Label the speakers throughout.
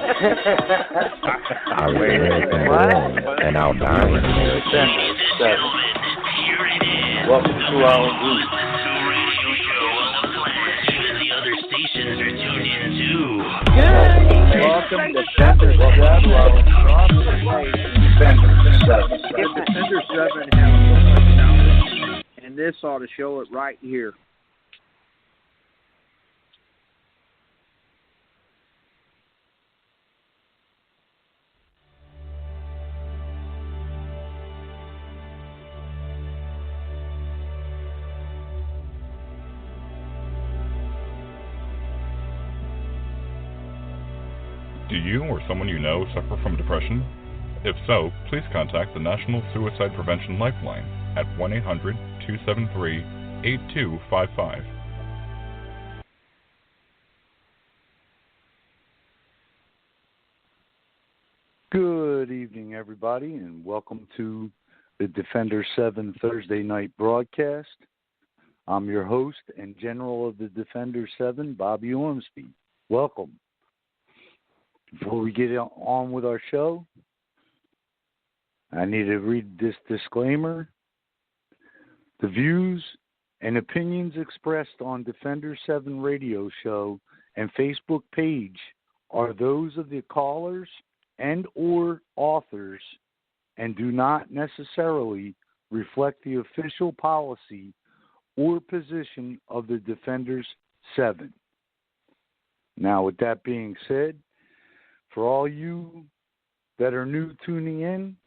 Speaker 1: I was an American born, and I'll die an American.
Speaker 2: Welcome to our group.
Speaker 3: Welcome to Defenders 7. Defenders 7 has so much knowledge, and this ought to show it right here.
Speaker 4: Do you or someone you know suffer from depression? If so, please contact the National Suicide Prevention Lifeline at 1-800-273-8255.
Speaker 5: Good evening, everybody, and welcome to the Defenders 7 Thursday night broadcast. I'm your host and General of the Defenders 7, Bobby Ormsby. Welcome. Before we get on with our show, I need to read this disclaimer. The views and opinions expressed on Defender 7 radio show and Facebook page are those of the callers and or authors and do not necessarily reflect the official policy or position of the Defenders 7. Now, with that being said, for all you that are new tuning in,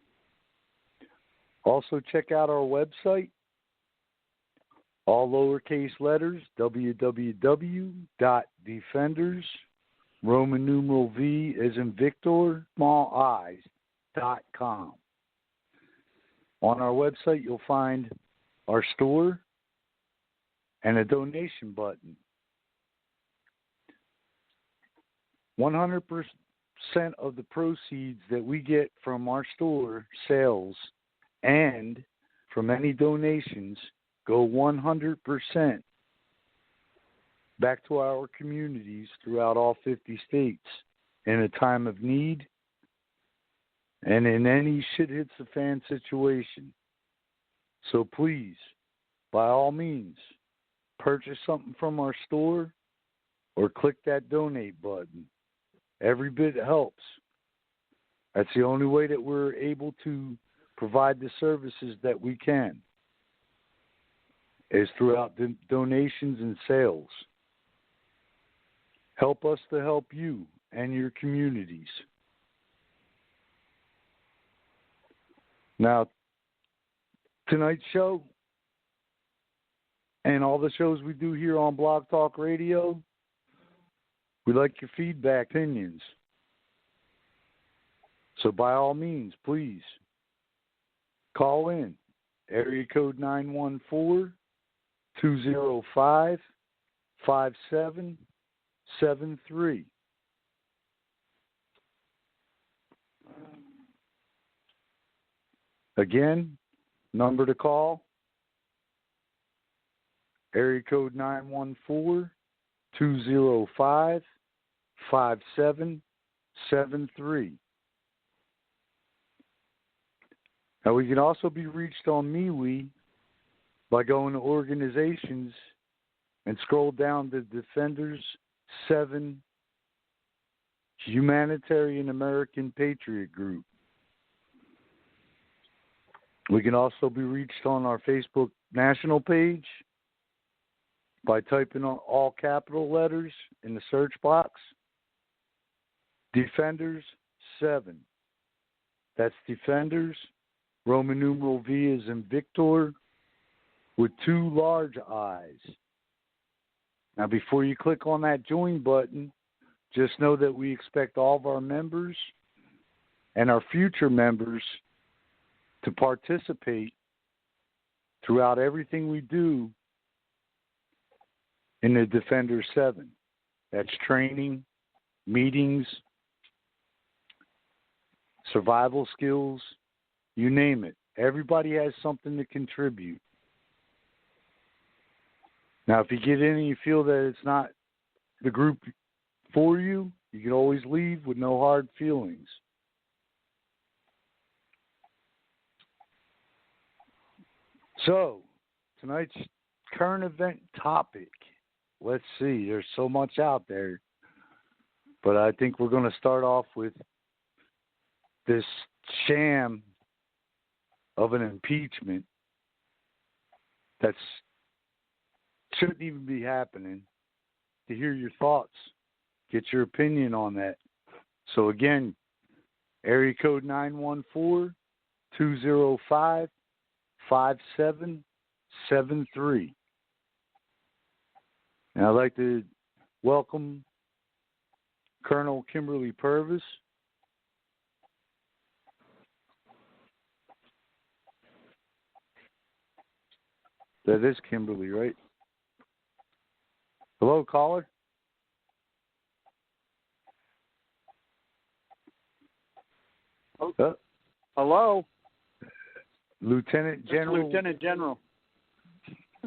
Speaker 5: also check out our website, all lowercase letters, www.defenders, Roman numeral V as in Victor, small i's.com. On our website, you'll find our store and a donation button. 100% of the proceeds that we get from our store sales and from any donations go 100% back to our communities throughout all 50 states in a time of need and in any shit hits the fan situation. So please, by all means, purchase something from our store or click that donate button. Every bit helps. That's the only way that we're able to provide the services that we can, is throughout the donations and sales. Help us to help you and your communities. Now, tonight's show and all the shows we do here on Blog Talk Radio, we like your feedback, opinions. So by all means, please call in. Area code 914-205-5773. Again, number to call. Area code 914-205-5773. Now, we can also be reached on MeWe by going to organizations and scroll down to Defenders 7 Humanitarian American Patriot Group. We can also be reached on our Facebook national page by typing on all capital letters in the search box, Defenders 7. That's Defenders, Roman numeral V as in Victor, with two large I's. Now, before you click on that join button, just know that we expect all of our members and our future members to participate throughout everything we do in the Defender 7. That's training, meetings, survival skills, you name it. Everybody has something to contribute. Now, if you get in and you feel that it's not the group for you, You can always leave with no hard feelings. So, tonight's current event topic. Let's see. There's so much out there. But I think we're going to start off with this sham of an impeachment that shouldn't even be happening. To hear your thoughts, get your opinion on that. So again, area code 914-205-5773. And I'd like to welcome Colonel Kimberly Purvis. That is Kimberly, right? Hello, caller.
Speaker 3: Hello,
Speaker 5: Lieutenant General.
Speaker 3: Lieutenant General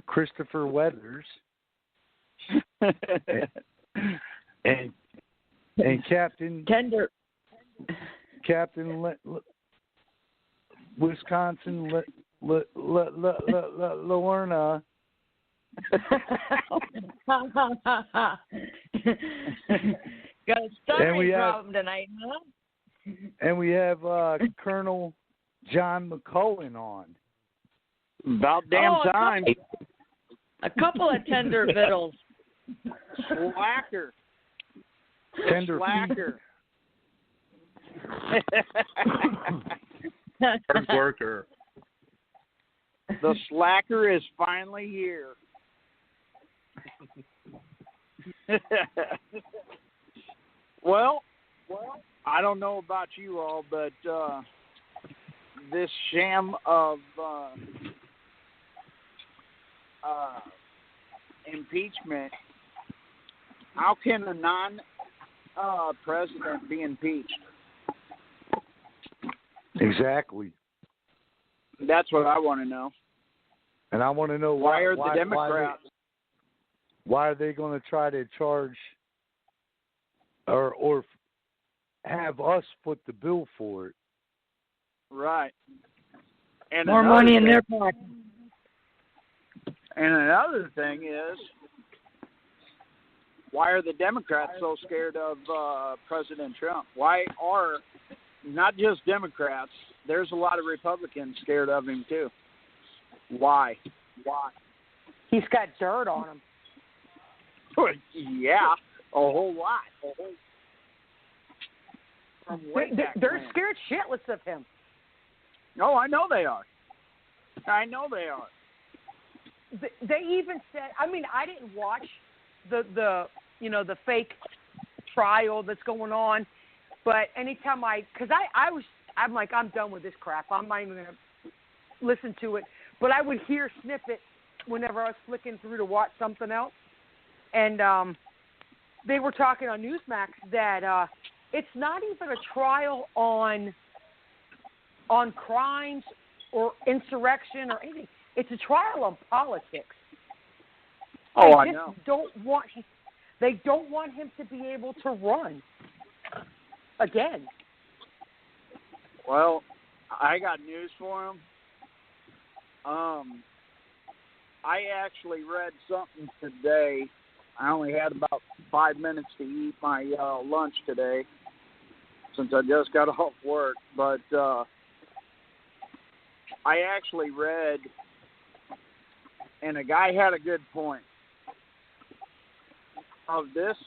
Speaker 5: Christopher Weathers. and Captain
Speaker 6: Tender.
Speaker 5: Captain Wisconsin Lorna.
Speaker 6: Got a stuttering problem tonight, huh?
Speaker 5: And we have Colonel John McCullen on.
Speaker 3: About damn time.
Speaker 6: A couple of tender vittles.
Speaker 3: Slacker.
Speaker 5: Tender
Speaker 3: Slacker.
Speaker 2: Hard worker.
Speaker 3: The slacker is finally here. Well, I don't know about you all, but this sham of impeachment, how can a non-president be impeached?
Speaker 5: Exactly.
Speaker 3: That's what I want to know.
Speaker 5: And I want to know
Speaker 3: why are the Democrats?
Speaker 5: Why are they going to try to charge or have us foot the bill for it?
Speaker 3: Right. And
Speaker 6: more money in their pocket.
Speaker 3: And another thing is, why are the Democrats so scared of President Trump? Why are not just Democrats, there's a lot of Republicans scared of him too. Why?
Speaker 6: He's got dirt on him.
Speaker 3: Yeah, a whole lot.
Speaker 6: They're scared shitless of him.
Speaker 3: No, I know they are.
Speaker 6: They even said, I mean, I didn't watch the fake trial that's going on, but anytime I'm like, I'm done with this crap. I'm not even going to listen to it. But I would hear snippets whenever I was flicking through to watch something else. And they were talking on Newsmax that it's not even a trial on crimes or insurrection or anything. It's a trial on politics.
Speaker 3: Oh, I know.
Speaker 6: They don't want him to be able to run again.
Speaker 3: Well, I got news for him. I actually read something today. I only had about 5 minutes to eat my lunch today since I just got off work. But I actually read, and a guy had a good point, of this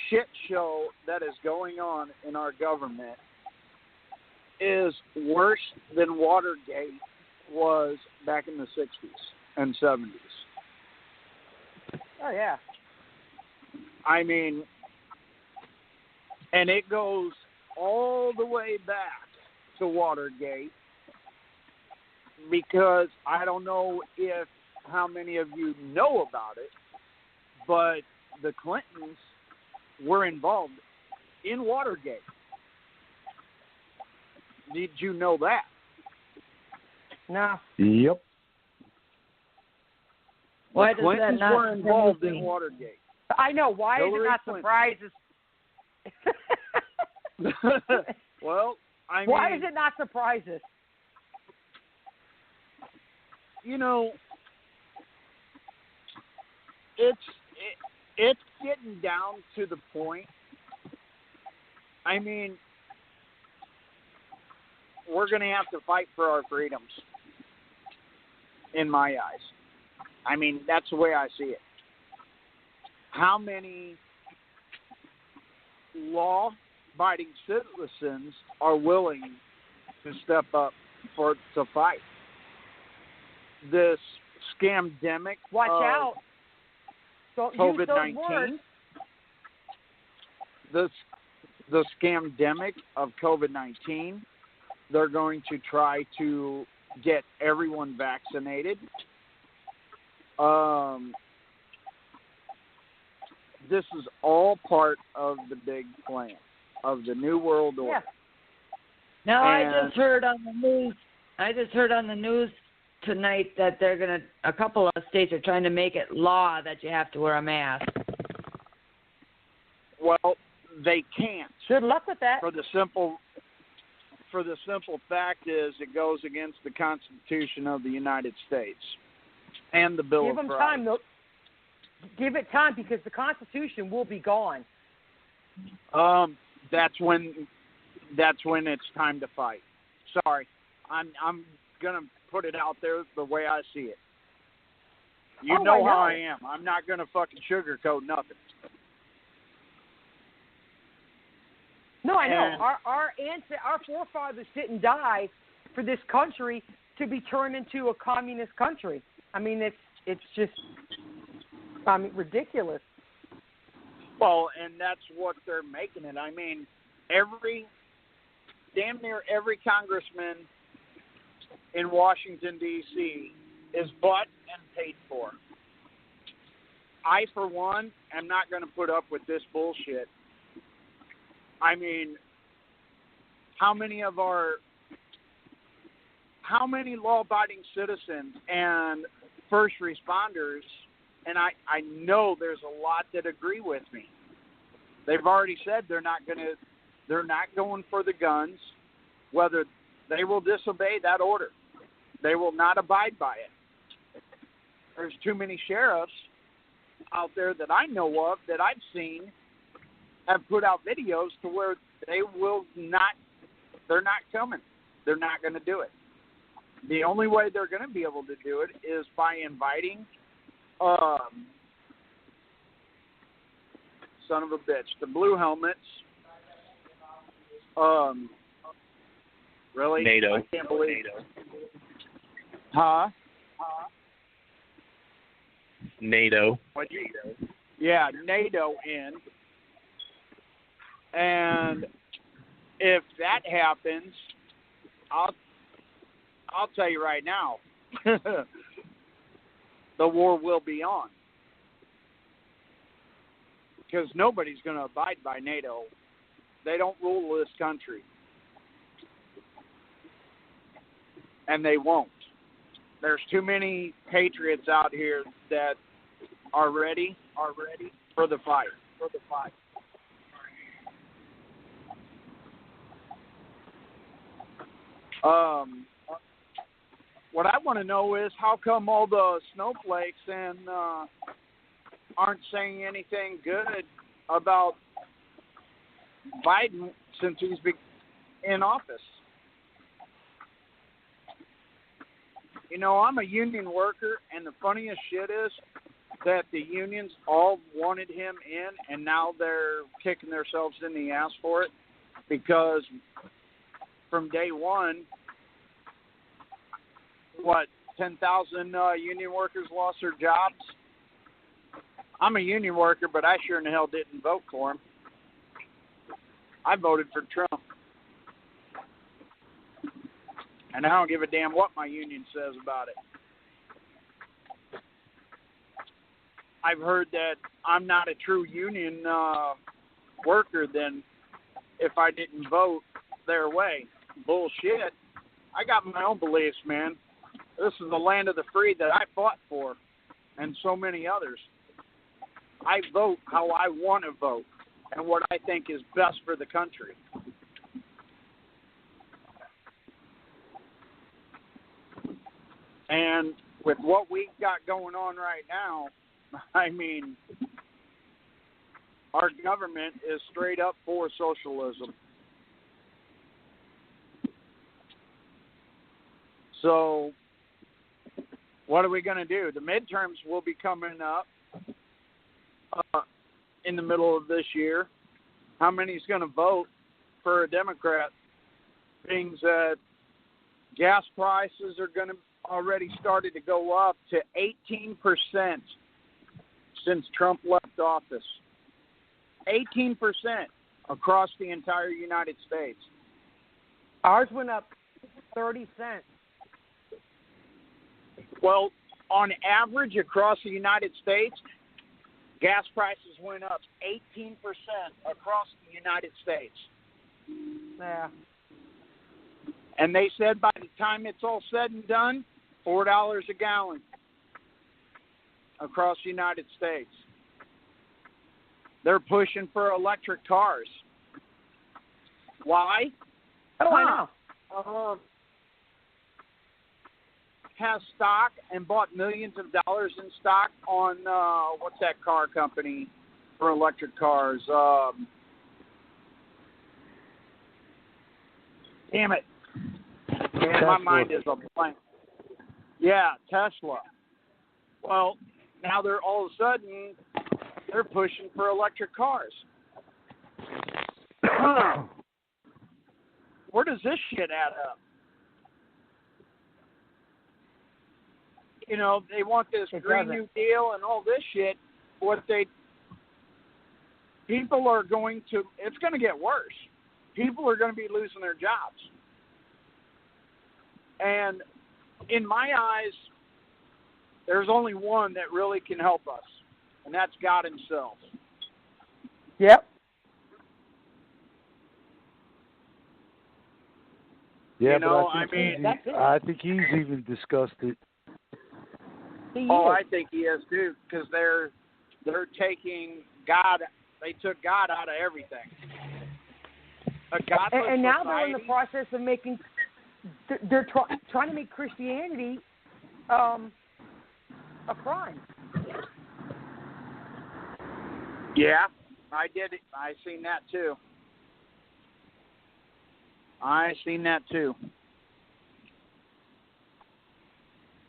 Speaker 3: shit show that is going on in our government is worse than Watergate was back in the 60s and 70s.
Speaker 6: Oh, yeah.
Speaker 3: I mean, and it goes all the way back to Watergate, because I don't know how many of you know about it, but the Clintons were involved in Watergate. Did you know that?
Speaker 6: No.
Speaker 5: Yep.
Speaker 6: Why
Speaker 3: the Clintons were involved in Watergate.
Speaker 6: I know. Why is it not surprised?
Speaker 3: Well, I mean,
Speaker 6: why does it not surprise us?
Speaker 3: You know, it's getting down to the point. I mean, we're going to have to fight for our freedoms, in my eyes. I mean, that's the way I see it. How many law-abiding citizens are willing to step up to fight this scamdemic?
Speaker 6: Watch out! Don't use those words.
Speaker 3: The scamdemic of COVID-19. They're going to try to get everyone vaccinated. This is all part of the big plan of the New World Order.
Speaker 6: Yeah.
Speaker 7: Now, I just heard on the news tonight that a couple of states are trying to make it law that you have to wear a mask.
Speaker 3: Well, they can't.
Speaker 6: Good luck with that.
Speaker 3: For the simple fact is it goes against the Constitution of the United States and the Bill of Rights.
Speaker 6: Give them time, though. Give it time because the Constitution will be gone.
Speaker 3: That's when it's time to fight. Sorry, I'm gonna put it out there the way I see it. You know how I am. I'm not gonna fucking sugarcoat nothing.
Speaker 6: No, I know. Our forefathers didn't die for this country to be turned into a communist country. I mean, it's just, ridiculous.
Speaker 3: Well, and that's what they're making it. I mean, damn near every congressman in Washington, D.C. is bought and paid for. I, for one, am not going to put up with this bullshit. I mean, how many law-abiding citizens and first responders, and I know there's a lot that agree with me. They've already said they're not going for the guns, whether they will disobey that order. They will not abide by it. There's too many sheriffs out there that I know of that I've seen have put out videos to where they're not coming. They're not going to do it. The only way they're going to be able to do it is by inviting, son of a bitch, the blue helmets. Really?
Speaker 2: NATO.
Speaker 3: I can't believe it. Huh?
Speaker 2: NATO.
Speaker 3: Yeah, NATO in. And if that happens, I'll tell you right now, the war will be on. Because nobody's going to abide by NATO. They don't rule this country. And they won't. There's too many patriots out here that are ready for the fight. What I want to know is how come all the snowflakes and aren't saying anything good about Biden since he's been in office. You know, I'm a union worker, and the funniest shit is that the unions all wanted him in, and now they're kicking themselves in the ass for it because from day one, 10,000 union workers lost their jobs? I'm a union worker, but I sure in the hell didn't vote for him. I voted for Trump. And I don't give a damn what my union says about it. I've heard that I'm not a true union worker then if I didn't vote their way. Bullshit. I got my own beliefs, man. This is the land of the free that I fought for, and so many others. I vote how I want to vote. and what I think is best for the country. And with what we've got going on right now, I mean, our government is straight up for socialism. So what are we going to do? The midterms will be coming up in the middle of this year. How many is going to vote for a Democrat? Being that gas prices are going to already started to go up to 18% since Trump left office. 18% across the entire United States.
Speaker 6: Ours went up 30 cents.
Speaker 3: Well, on average across the United States, gas prices went up 18% across the United States.
Speaker 6: Yeah.
Speaker 3: And they said by the time it's all said and done, $4 a gallon across the United States. They're pushing for electric cars. Why?
Speaker 6: Oh, I know.
Speaker 3: Has stock and bought millions of dollars in stock on, what's that car company for electric cars? Damn it. Man, my mind is a blank. Yeah, Tesla. Well, now they're all of a sudden, they're pushing for electric cars. Where does this shit add up? You know, they want this Green New Deal and all this shit. People are going to, it's going to get worse. People are going to be losing their jobs. And in my eyes, there's only one that really can help us, and that's God himself.
Speaker 6: Yep.
Speaker 5: Yeah,
Speaker 3: you know,
Speaker 5: but I think he's even discussed it.
Speaker 3: I think he is too, because they're taking God. They took God out of everything.
Speaker 6: And now they're in the process of making. They're trying to make Christianity a crime.
Speaker 3: Yeah, I did. I seen that too.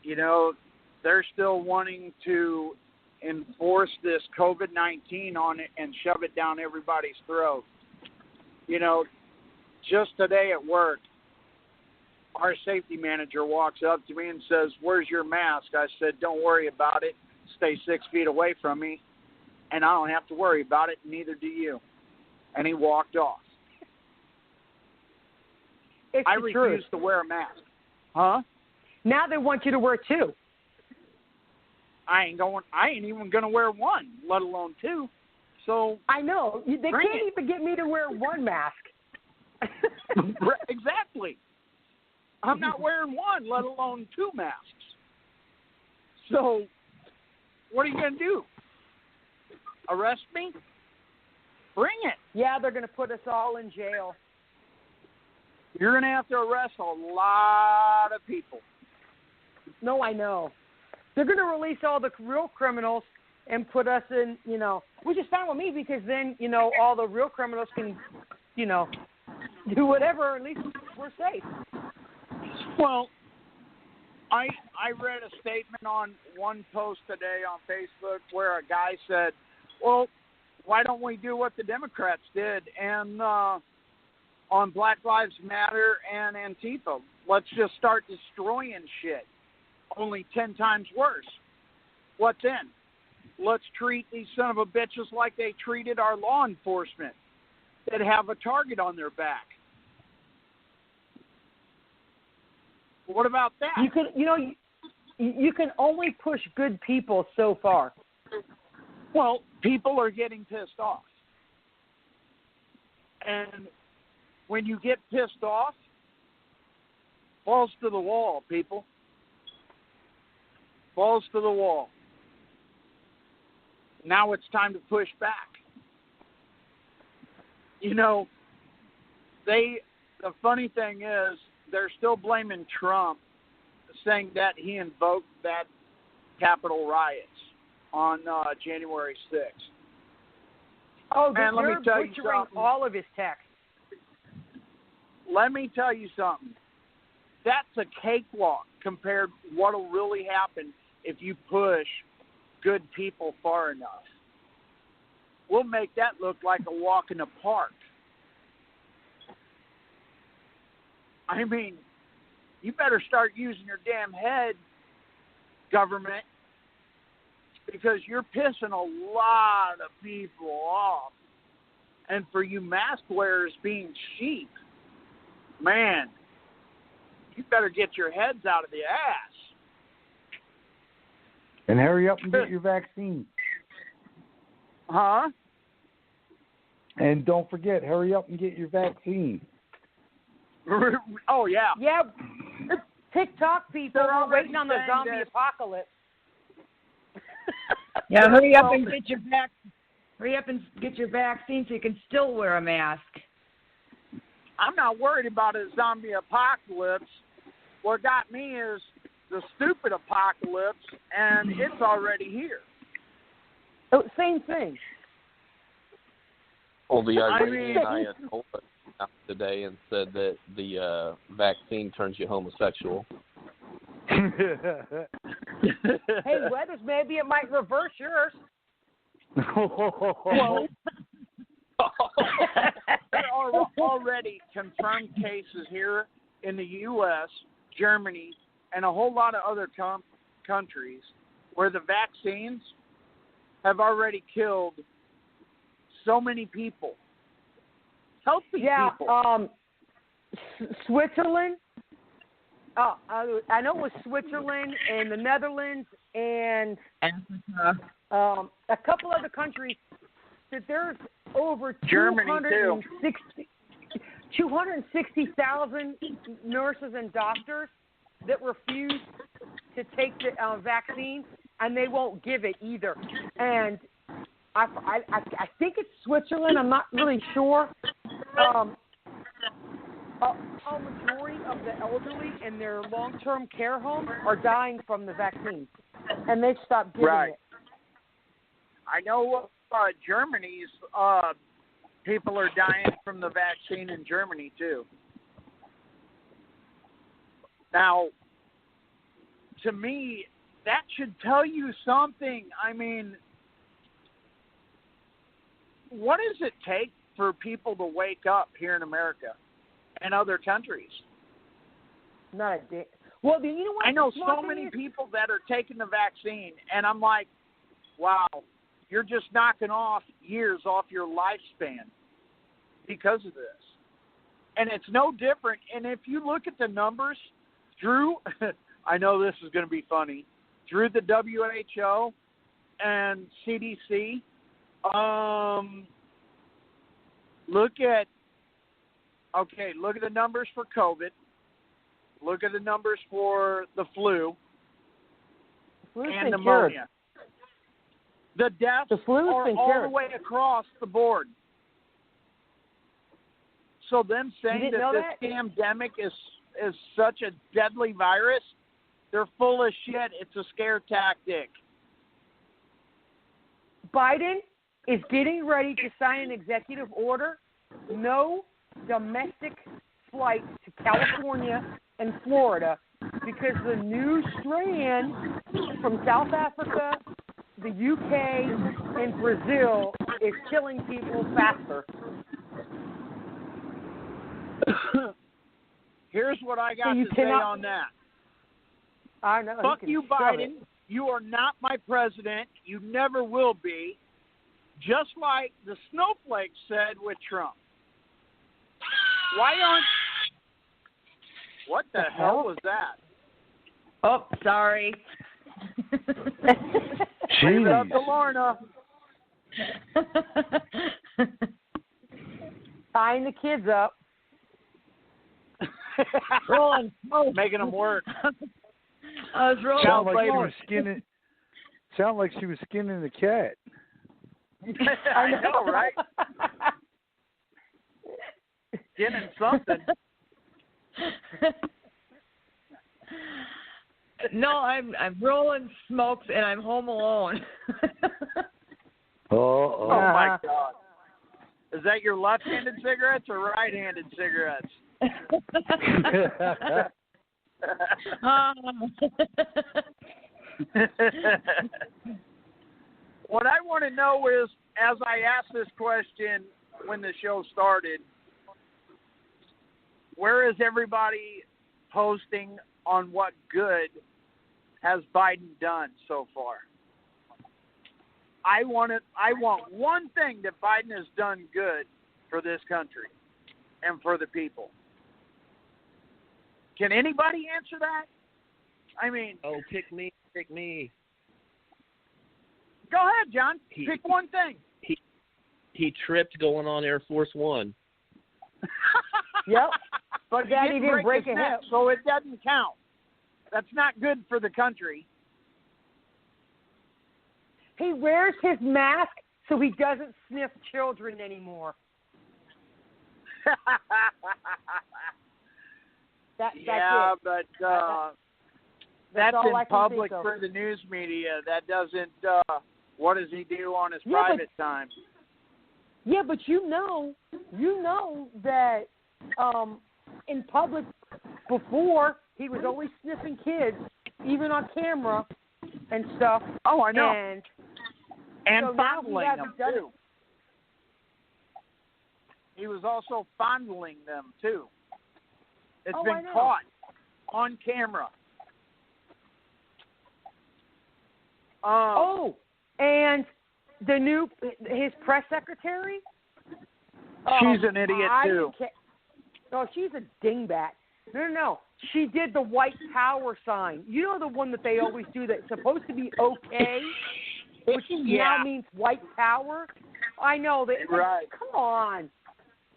Speaker 3: You know, they're still wanting to enforce this COVID-19 on it and shove it down everybody's throat. You know, just today at work, our safety manager walks up to me and says, "Where's your mask?" I said, "Don't worry about it. Stay 6 feet away from me, and I don't have to worry about it, neither do you." And he walked off. I refuse to wear a mask. Huh?
Speaker 6: Now they want you to wear two.
Speaker 3: I ain't even going to wear one, let alone two. So
Speaker 6: I know. They can't even get me to wear one mask.
Speaker 3: Exactly. I'm not wearing one, let alone two masks. So what are you going to do? Arrest me? Bring it.
Speaker 6: Yeah, they're going to put us all in jail.
Speaker 3: You're going to have to arrest a lot of people.
Speaker 6: No, I know. They're going to release all the real criminals and put us in, you know, which is fine with me because then, you know, all the real criminals can, you know, do whatever. At least we're safe.
Speaker 3: Well, I read a statement on one post today on Facebook where a guy said, well, why don't we do what the Democrats did and on Black Lives Matter and Antifa? Let's just start destroying shit. Only 10 times worse. What then? Let's treat these son of a bitches like they treated our law enforcement that have a target on their back. What about that?
Speaker 6: You can only push good people so far.
Speaker 3: Well, people are getting pissed off. And when you get pissed off, falls to the wall, people. Falls to the wall. Now it's time to push back. you know, the funny thing is they're still blaming Trump, saying that he invoked that Capitol riots on January 6th.
Speaker 6: Oh,
Speaker 3: and let me tell you
Speaker 6: butchering
Speaker 3: something.
Speaker 6: all of his texts.
Speaker 3: Let me tell you something. That's a cakewalk compared to what will really happen if you push good people far enough. We'll make that look like a walk in the park. I mean, you better start using your damn head, government, because you're pissing a lot of people off. And for you mask wearers being sheep, man, you better get your heads out of the ass.
Speaker 5: And hurry up and get your vaccine.
Speaker 3: Huh?
Speaker 5: And don't forget, hurry up and get your vaccine.
Speaker 3: Oh, yeah.
Speaker 6: Yeah, TikTok people are waiting on the
Speaker 3: saying
Speaker 6: zombie
Speaker 3: that-
Speaker 6: apocalypse.
Speaker 7: Yeah, hurry up and get your Hurry up and get your vaccine so you can still wear a mask.
Speaker 3: I'm not worried about a zombie apocalypse. What got me is the stupid apocalypse, and it's already here.
Speaker 6: Oh, same thing.
Speaker 2: Well, the
Speaker 3: I
Speaker 2: Iranian
Speaker 3: mean-
Speaker 2: Ayatollah came out today and said that the vaccine turns you homosexual.
Speaker 6: Hey, Weathers, maybe it might reverse yours.
Speaker 3: Well, there are already confirmed cases here in the U.S., Germany, and a whole lot of other countries where the vaccines have already killed so many people. Healthy people.
Speaker 6: Switzerland. Oh, I know it was Switzerland and the Netherlands and a couple other countries that there's over
Speaker 3: Germany, too.
Speaker 6: 260,000 nurses and doctors that refuse to take the vaccine, and they won't give it either. And I think it's Switzerland. I'm not really sure. A majority of the elderly in their long-term care homes are dying from the vaccine, and they've stopped giving it.
Speaker 3: I know Germany's people are dying from the vaccine in Germany, too. Now, to me, that should tell you something. I mean, what does it take for people to wake up here in America and other countries?
Speaker 6: Not a day. Well, you know what?
Speaker 3: I know so many people that are taking the vaccine, and I'm like, wow, you're just knocking off years off your lifespan because of this. And it's no different. And if you look at the numbers, Drew, I know this is going to be funny, Drew, the WHO and CDC, look at the numbers for COVID. Look at the numbers for the flu and pneumonia. The deaths are all the way across the board. So them saying that this pandemic is such a deadly virus, they're full of shit. It's a scare tactic.
Speaker 6: Biden is getting ready to sign an executive order. No domestic flights to California and Florida because the new strand from South Africa, the UK, and Brazil is killing people faster.
Speaker 3: Here's what I got to say on that.
Speaker 6: I know.
Speaker 3: Fuck you, Biden. You are not my president. You never will be. Just like the snowflakes said with Trump. Why aren't... What the hell was that?
Speaker 7: Oh, sorry.
Speaker 3: Leave it up to Lorna.
Speaker 6: Tying the kids up.
Speaker 7: Rolling.
Speaker 3: Making them work.
Speaker 7: I was rolling.
Speaker 5: Sound like she was skinning the cat.
Speaker 3: I know, right? getting something.
Speaker 7: No, I'm rolling smokes and I'm home alone.
Speaker 3: Oh my God! Is that your left-handed cigarettes or right-handed cigarettes? What I want to know is, as I asked this question when the show started, where is everybody posting on what good has Biden done so far? I want one thing that Biden has done good for this country and for the people. Can anybody answer that? I mean,
Speaker 2: pick me.
Speaker 3: Go ahead, John. Pick one thing.
Speaker 2: He tripped going on Air Force One.
Speaker 6: Yep. But
Speaker 3: he didn't break his neck, so it doesn't count. That's not good for the country.
Speaker 6: He wears his mask so he doesn't sniff children anymore. That's in public for the news media. That doesn't. What does he do on his private time? Yeah, but you know that in public before he was always sniffing kids, even on camera and stuff.
Speaker 3: Oh, I know. And
Speaker 6: so
Speaker 3: fondling them too. He was also fondling them too. It's been caught on camera.
Speaker 6: And his press secretary?
Speaker 3: She's an idiot too.
Speaker 6: No, she's a dingbat. No. She did the white power sign. You know the one that they always do that's supposed to be okay, which now means white power? I know that.
Speaker 3: Right.
Speaker 6: Come on.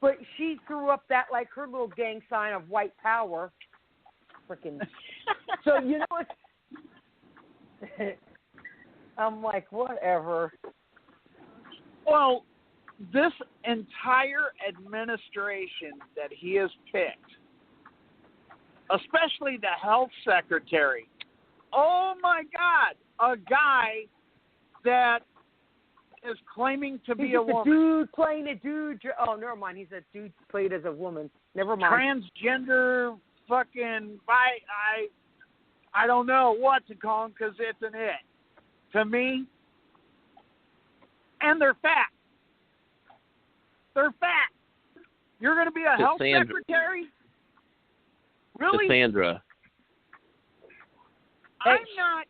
Speaker 6: But she threw up that, like, her little gang sign of white power. Freaking. So, you know what? I'm like, whatever.
Speaker 3: Well, this entire administration that he has picked, especially the health secretary, oh my God, a guy that is claiming to be a woman.
Speaker 6: Dude playing a dude. Oh, never mind. He's a dude played as a woman. Never mind.
Speaker 3: Transgender fucking, I don't know what to call him because it's an it. To me, and they're fat. They're fat. You're going to be a health secretary? Really?
Speaker 2: Cassandra.
Speaker 3: I'm not.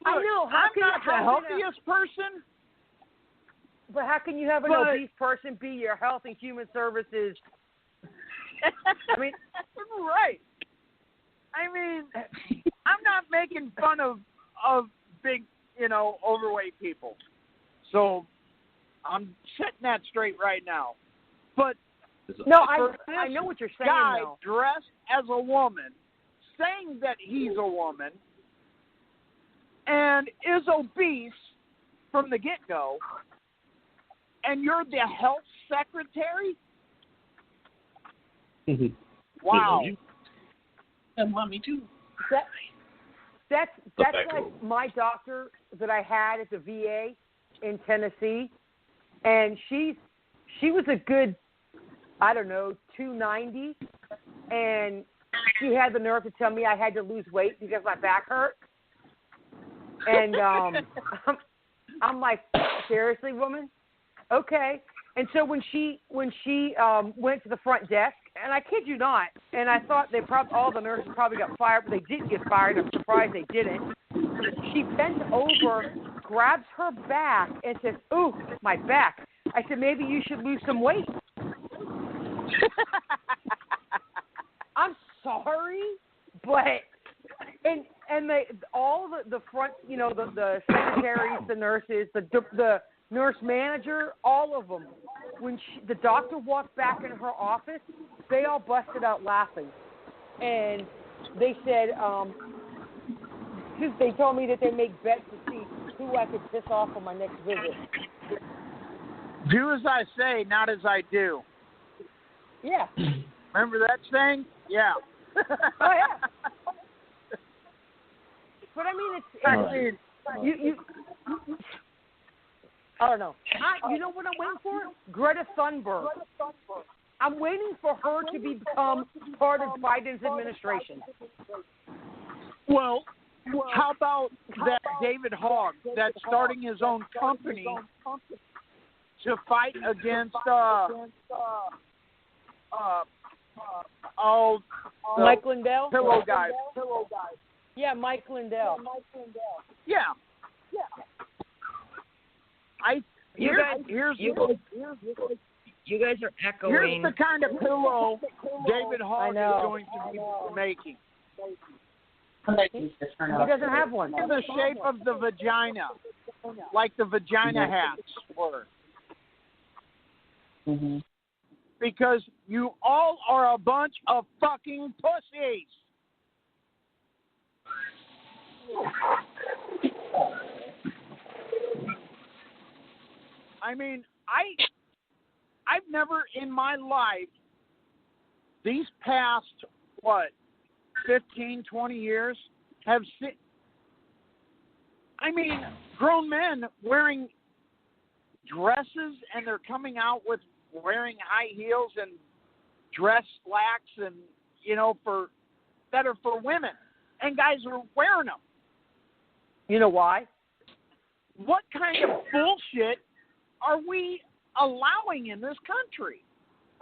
Speaker 6: I know.
Speaker 3: I'm not the healthiest person.
Speaker 6: But how can you have an obese person be your health and human services? I mean,
Speaker 3: right. I mean, I'm not making fun of big, overweight people. So I'm setting that straight right now. But
Speaker 6: no, I know what you're saying.
Speaker 3: Guy
Speaker 6: though.
Speaker 3: Dressed as a woman, saying that he's a woman, and is obese from the get-go, and you're the health secretary? Wow.
Speaker 2: And mommy too.
Speaker 6: That's like my doctor that I had at the VA in Tennessee, and she was a good, 290, and she had the nerve to tell me I had to lose weight because my back hurt. And I'm like, seriously, woman? Okay. And so when she went to the front desk, and I kid you not, and I thought all the nurses probably got fired, but they didn't get fired. I'm surprised they didn't. She bent over, grabs her back, and says, "Ooh, my back." I said, "Maybe you should lose some weight." I'm sorry, but and all the front, the secretaries, the nurses, the nurse manager, all of them. When the doctor walked back in her office, they all busted out laughing, and they said, they told me that they make bets to see who I could piss off on my next visit.
Speaker 3: Do as I say, not as I do.
Speaker 6: Yeah.
Speaker 3: Remember that saying? Yeah.
Speaker 6: Oh, yeah. But I mean, you I don't know. You know what I'm waiting for? Greta Thunberg. I'm waiting for her to become part of Biden's administration.
Speaker 3: Well, how about that David Hogg that's starting his own company to fight against
Speaker 6: Mike Lindell?
Speaker 3: Pillow guy.
Speaker 6: Yeah, Mike Lindell.
Speaker 3: Yeah.
Speaker 7: You guys are echoing.
Speaker 3: Here's the kind of pillow David Hogg is going to be making.
Speaker 6: He doesn't have one.
Speaker 3: In the shape of the vagina, like the vagina hats were.
Speaker 7: Mm-hmm.
Speaker 3: Because you all are a bunch of fucking pussies. I mean, I've never in my life, these past, 15, 20 years, have seen, grown men wearing dresses, and they're coming out with wearing high heels and dress slacks and, that are for women. And guys are wearing them.
Speaker 6: You know why?
Speaker 3: What kind of bullshit are we allowing in this country?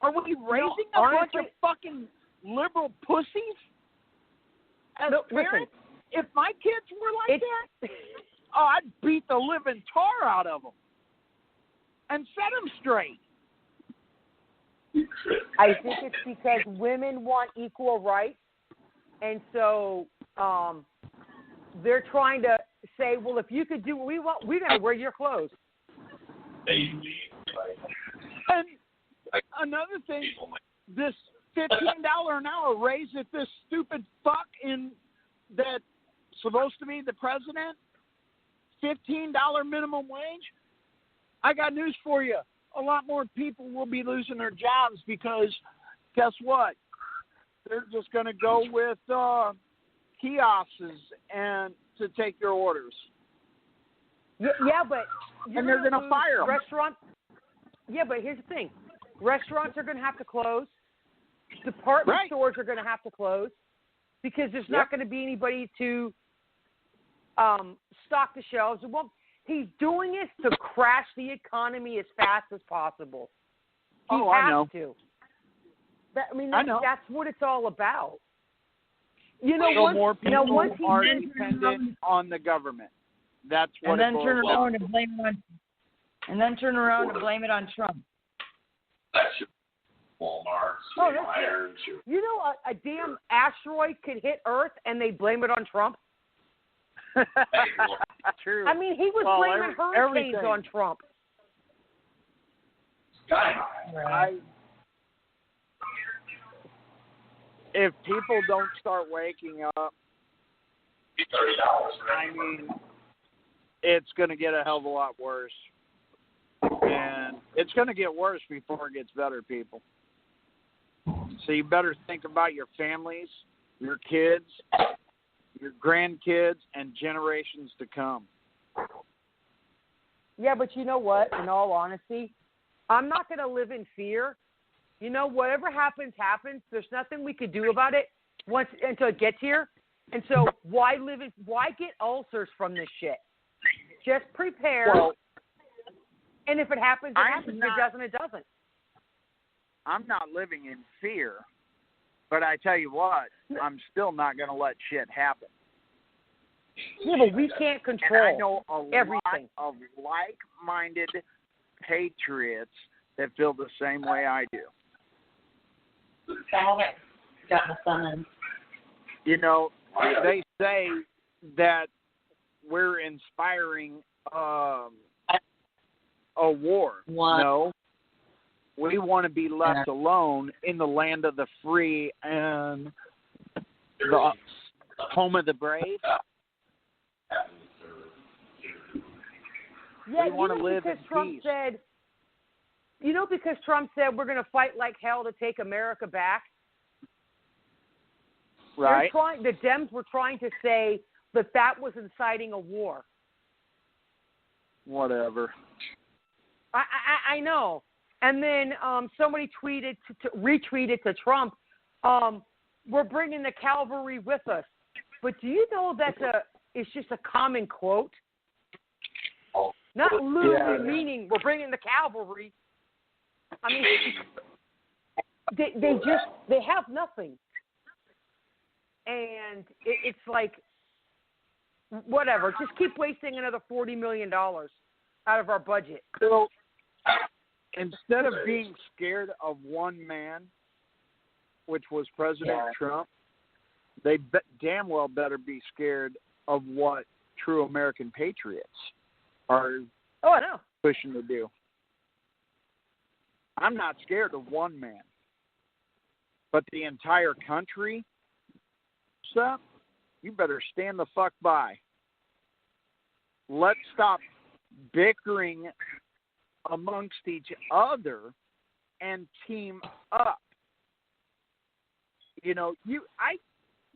Speaker 3: Are we raising a bunch of fucking liberal pussies as parents? If my kids were like that, I'd beat the living tar out of them and set them straight.
Speaker 6: I think it's because women want equal rights, and so they're trying to say, well, if you could do what we want, we're going to wear your clothes.
Speaker 3: And another thing, this $15 an hour raise that this stupid fuck that's supposed to be the president, $15 minimum wage, I got news for you. A lot more people will be losing their jobs because guess what? They're just going to go with kiosks and to take your orders.
Speaker 6: Yeah, but
Speaker 3: and they're going to fire them.
Speaker 6: Restaurants. Yeah, but here's the thing: restaurants are going to have to close. Department stores are going to have to close because there's not going to be anybody to stock the shelves. He's doing this to crash the economy as fast as possible. He has
Speaker 3: I know.
Speaker 6: to.
Speaker 3: I know.
Speaker 6: That's what it's all about.
Speaker 3: More people are dependent on the government. That's what.
Speaker 7: And then turn around and blame it on Trump.
Speaker 8: Walmart,
Speaker 6: a damn asteroid could hit Earth and they blame it on Trump.
Speaker 3: True.
Speaker 6: He was blaming hurricanes on Trump.
Speaker 3: If people don't start waking up, it's going to get a hell of a lot worse. And it's going to get worse before it gets better, people. So you better think about your families, your kids, your grandkids, and generations to come.
Speaker 6: Yeah, but you know what? In all honesty, I'm not going to live in fear. Whatever happens, happens. There's nothing we could do about it until it gets here. And so why get ulcers from this shit? Just prepare.
Speaker 3: Well,
Speaker 6: and if it happens, it happens. If it doesn't, it doesn't.
Speaker 3: I'm not living in fear. But I tell you what, I'm still not going to let shit happen.
Speaker 6: Yeah, but we can't control
Speaker 3: and I know
Speaker 6: everything.
Speaker 3: Lot of like-minded patriots that feel the same way I do.
Speaker 9: Got my son in.
Speaker 3: They say that we're inspiring a war. No. We want to be left alone in the land of the free and the home of the brave.
Speaker 6: Yeah,
Speaker 3: we want to live in
Speaker 6: because Trump
Speaker 3: peace.
Speaker 6: said, because Trump said we're going to fight like hell to take America back.
Speaker 3: Right.
Speaker 6: The Dems were trying to say that was inciting a war.
Speaker 3: Whatever.
Speaker 6: I know. And then somebody retweeted to Trump, we're bringing the cavalry with us. But do you know it's just a common quote? Not literally meaning we're bringing the cavalry. I mean, they have nothing. And it's like, whatever, just keep wasting another $40 million out of our budget.
Speaker 3: So, instead of being scared of one man, which was President Trump, they damn well better be scared of what true American patriots are pushing to do. I'm not scared of one man, but the entire country, you better stand the fuck by. Let's stop bickering amongst each other and team up.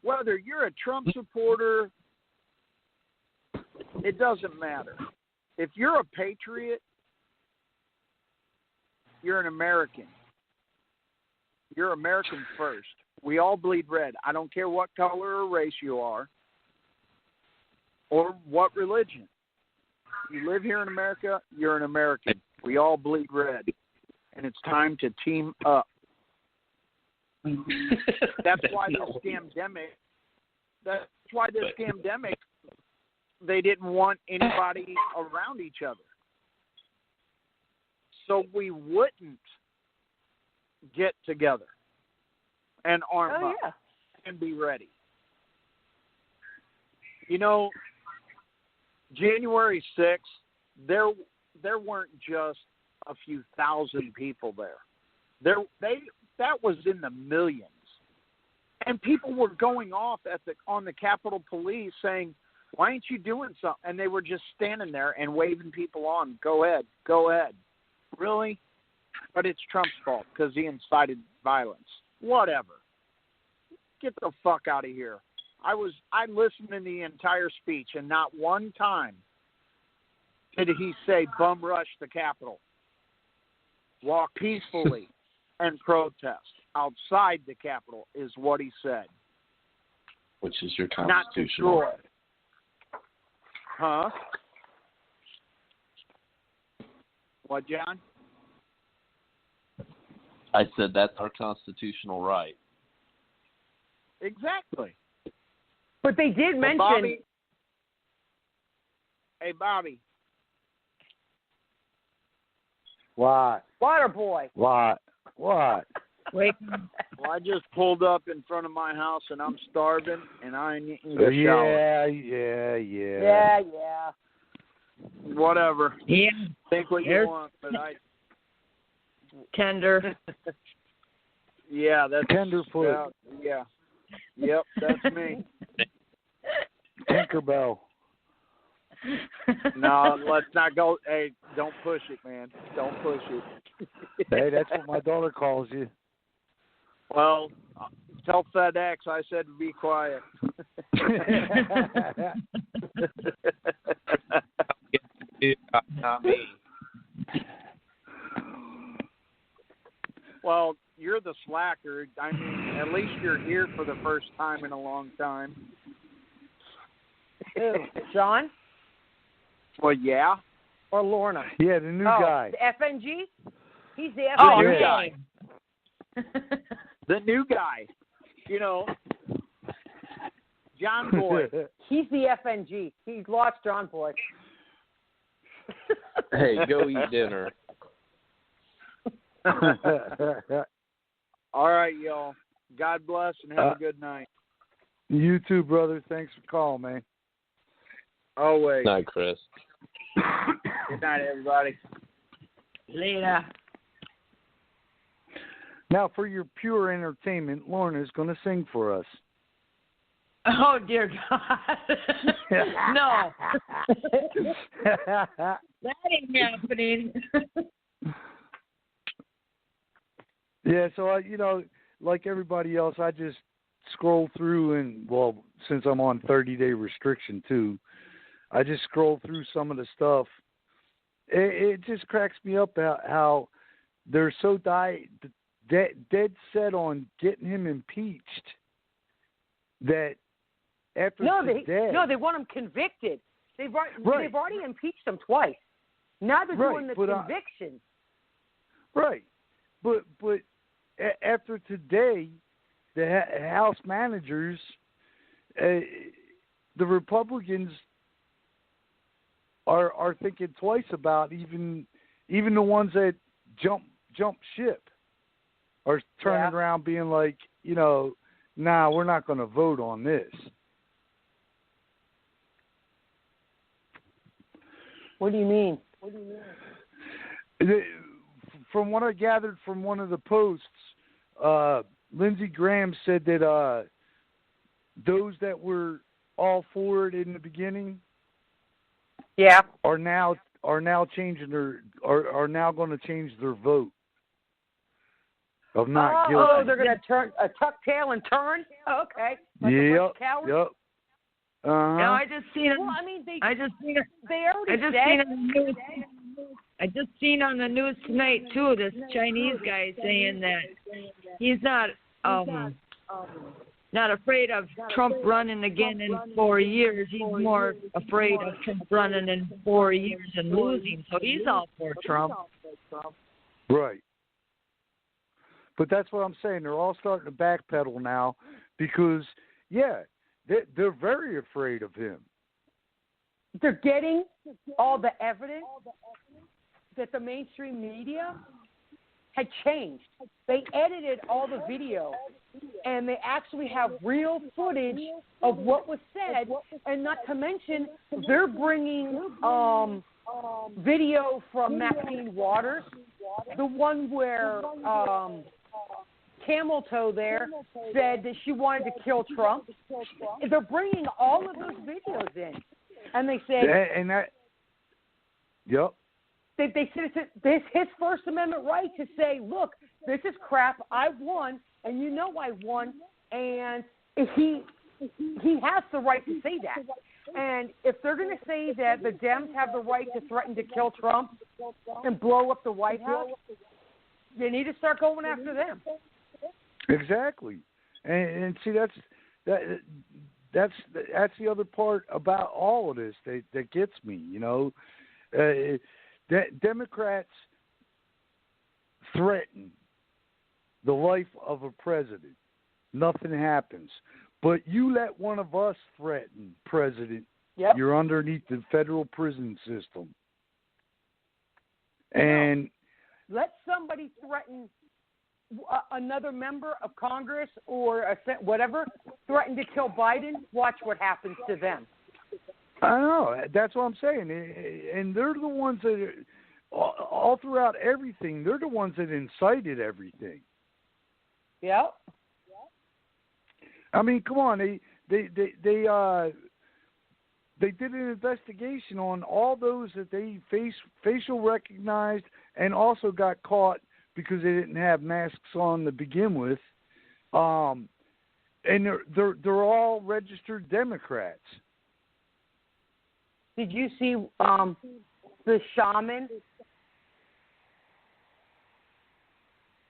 Speaker 3: Whether you're a Trump supporter, it doesn't matter. If you're a patriot, you're an American. You're American first. We all bleed red. I don't care what color or race you are or what religion. You live here in America, you're an American. We all bleed red. And it's time to team up. That's why this scamdemic, they didn't want anybody around each other. So we wouldn't get together and arm up and be ready. January 6th, there weren't just a few thousand people there. That was in the millions. And people were going off on the Capitol Police saying, why ain't you doing something? And they were just standing there and waving people on. Go ahead. Really? But it's Trump's fault because he incited violence. Whatever. Get the fuck out of here. I listened to the entire speech, and not one time did he say bum rush the Capitol. Walk peacefully and protest outside the Capitol is what he said.
Speaker 2: Which is your constitutional.
Speaker 3: Not destroy. Huh? What, John?
Speaker 2: I said that's our constitutional right.
Speaker 3: Exactly.
Speaker 6: But they did mention...
Speaker 3: Bobby.
Speaker 5: What?
Speaker 6: Water boy.
Speaker 5: What?
Speaker 7: Wait.
Speaker 3: Well, I just pulled up in front of my house, and I'm starving, and I need to shower.
Speaker 5: Yeah.
Speaker 3: Whatever.
Speaker 7: Yeah.
Speaker 3: Think what you want, but I...
Speaker 7: Tender.
Speaker 3: Yeah, that's...
Speaker 5: Tenderfoot.
Speaker 3: Yeah. Yep, that's me.
Speaker 5: Tinkerbell.
Speaker 3: No, let's not go. Hey, don't push it, man. Don't push it.
Speaker 5: Hey, that's what my daughter calls you.
Speaker 3: Well, tell FedEx I said be quiet.
Speaker 2: Not me.
Speaker 3: Well, you're the slacker. I mean, at least you're here for the first time in a long time.
Speaker 6: John?
Speaker 3: Well, yeah.
Speaker 6: Or Lorna?
Speaker 5: Yeah, the new guy.
Speaker 6: The FNG? He's the FNG.
Speaker 3: Guy. The new guy. John Boy.
Speaker 6: He's the FNG. He's lost John Boy.
Speaker 2: Hey, go eat dinner.
Speaker 3: All right, y'all. God bless and have a good night.
Speaker 5: You too, brother. Thanks for calling, man.
Speaker 3: Always.
Speaker 2: Good night, Chris.
Speaker 3: Good night, everybody.
Speaker 7: Later.
Speaker 5: Now, for your pure entertainment, Lorna's going to sing for us.
Speaker 7: Oh, dear God. No. That ain't happening.
Speaker 5: Yeah, so like everybody else, I just scroll through and, well, since I'm on 30-day restriction too, I just scroll through some of the stuff. It just cracks me up how they're so dead set on getting him impeached that after today...
Speaker 6: No, they want him convicted. They've already impeached him twice. Now they're doing the conviction.
Speaker 5: Right. But after today, the House managers, the Republicans are thinking twice about even the ones that jump ship are turning around being like, nah, we're not going to vote on this.
Speaker 6: What do you mean?
Speaker 5: From what I gathered from one of the posts, Lindsey Graham said that those that were all for it in the beginning, are now changing are now going to change their vote of not guilty.
Speaker 6: Oh, they're going to turn a tuck tail and turn. Oh, okay. Like
Speaker 5: Yep.
Speaker 7: No, I just seen it.
Speaker 6: Well, I mean,
Speaker 7: I just seen it.
Speaker 6: They already
Speaker 7: I just seen on the news tonight too. This Chinese guy saying that he's not afraid of Trump running again in 4 years. He's more afraid of Trump running in 4 years and losing. So he's all for Trump.
Speaker 5: Right. But that's what I'm saying. They're all starting to backpedal now because, they're very afraid of him.
Speaker 6: They're getting all the evidence that the mainstream media had changed. They edited all the video, and they actually have real footage of what was said, and not to mention they're bringing video from Maxine Waters, the one where Camel Toe there said that she wanted to kill Trump. They're bringing all of those videos in, and they say, They said it's his First Amendment right to say, look, this is crap. I won, and you know I won, and he has the right to say that. And if they're going to say that the Dems have the right to threaten to kill Trump and blow up the White House, you need to start going after them.
Speaker 5: Exactly, and see that's the other part about all of this that gets me. Democrats threaten the life of a president, nothing happens. But you let one of us threaten president, you're underneath the federal prison system. And
Speaker 6: let somebody threaten another member of Congress or whatever, threaten to kill Biden, watch what happens to them.
Speaker 5: I know. That's what I'm saying. And they're the ones that, all throughout everything, they're the ones that incited everything.
Speaker 6: Yep.
Speaker 5: I mean, come on. They did an investigation on all those that they facial recognized and also got caught because they didn't have masks on to begin with. And they're all registered Democrats.
Speaker 6: Did you see the shaman,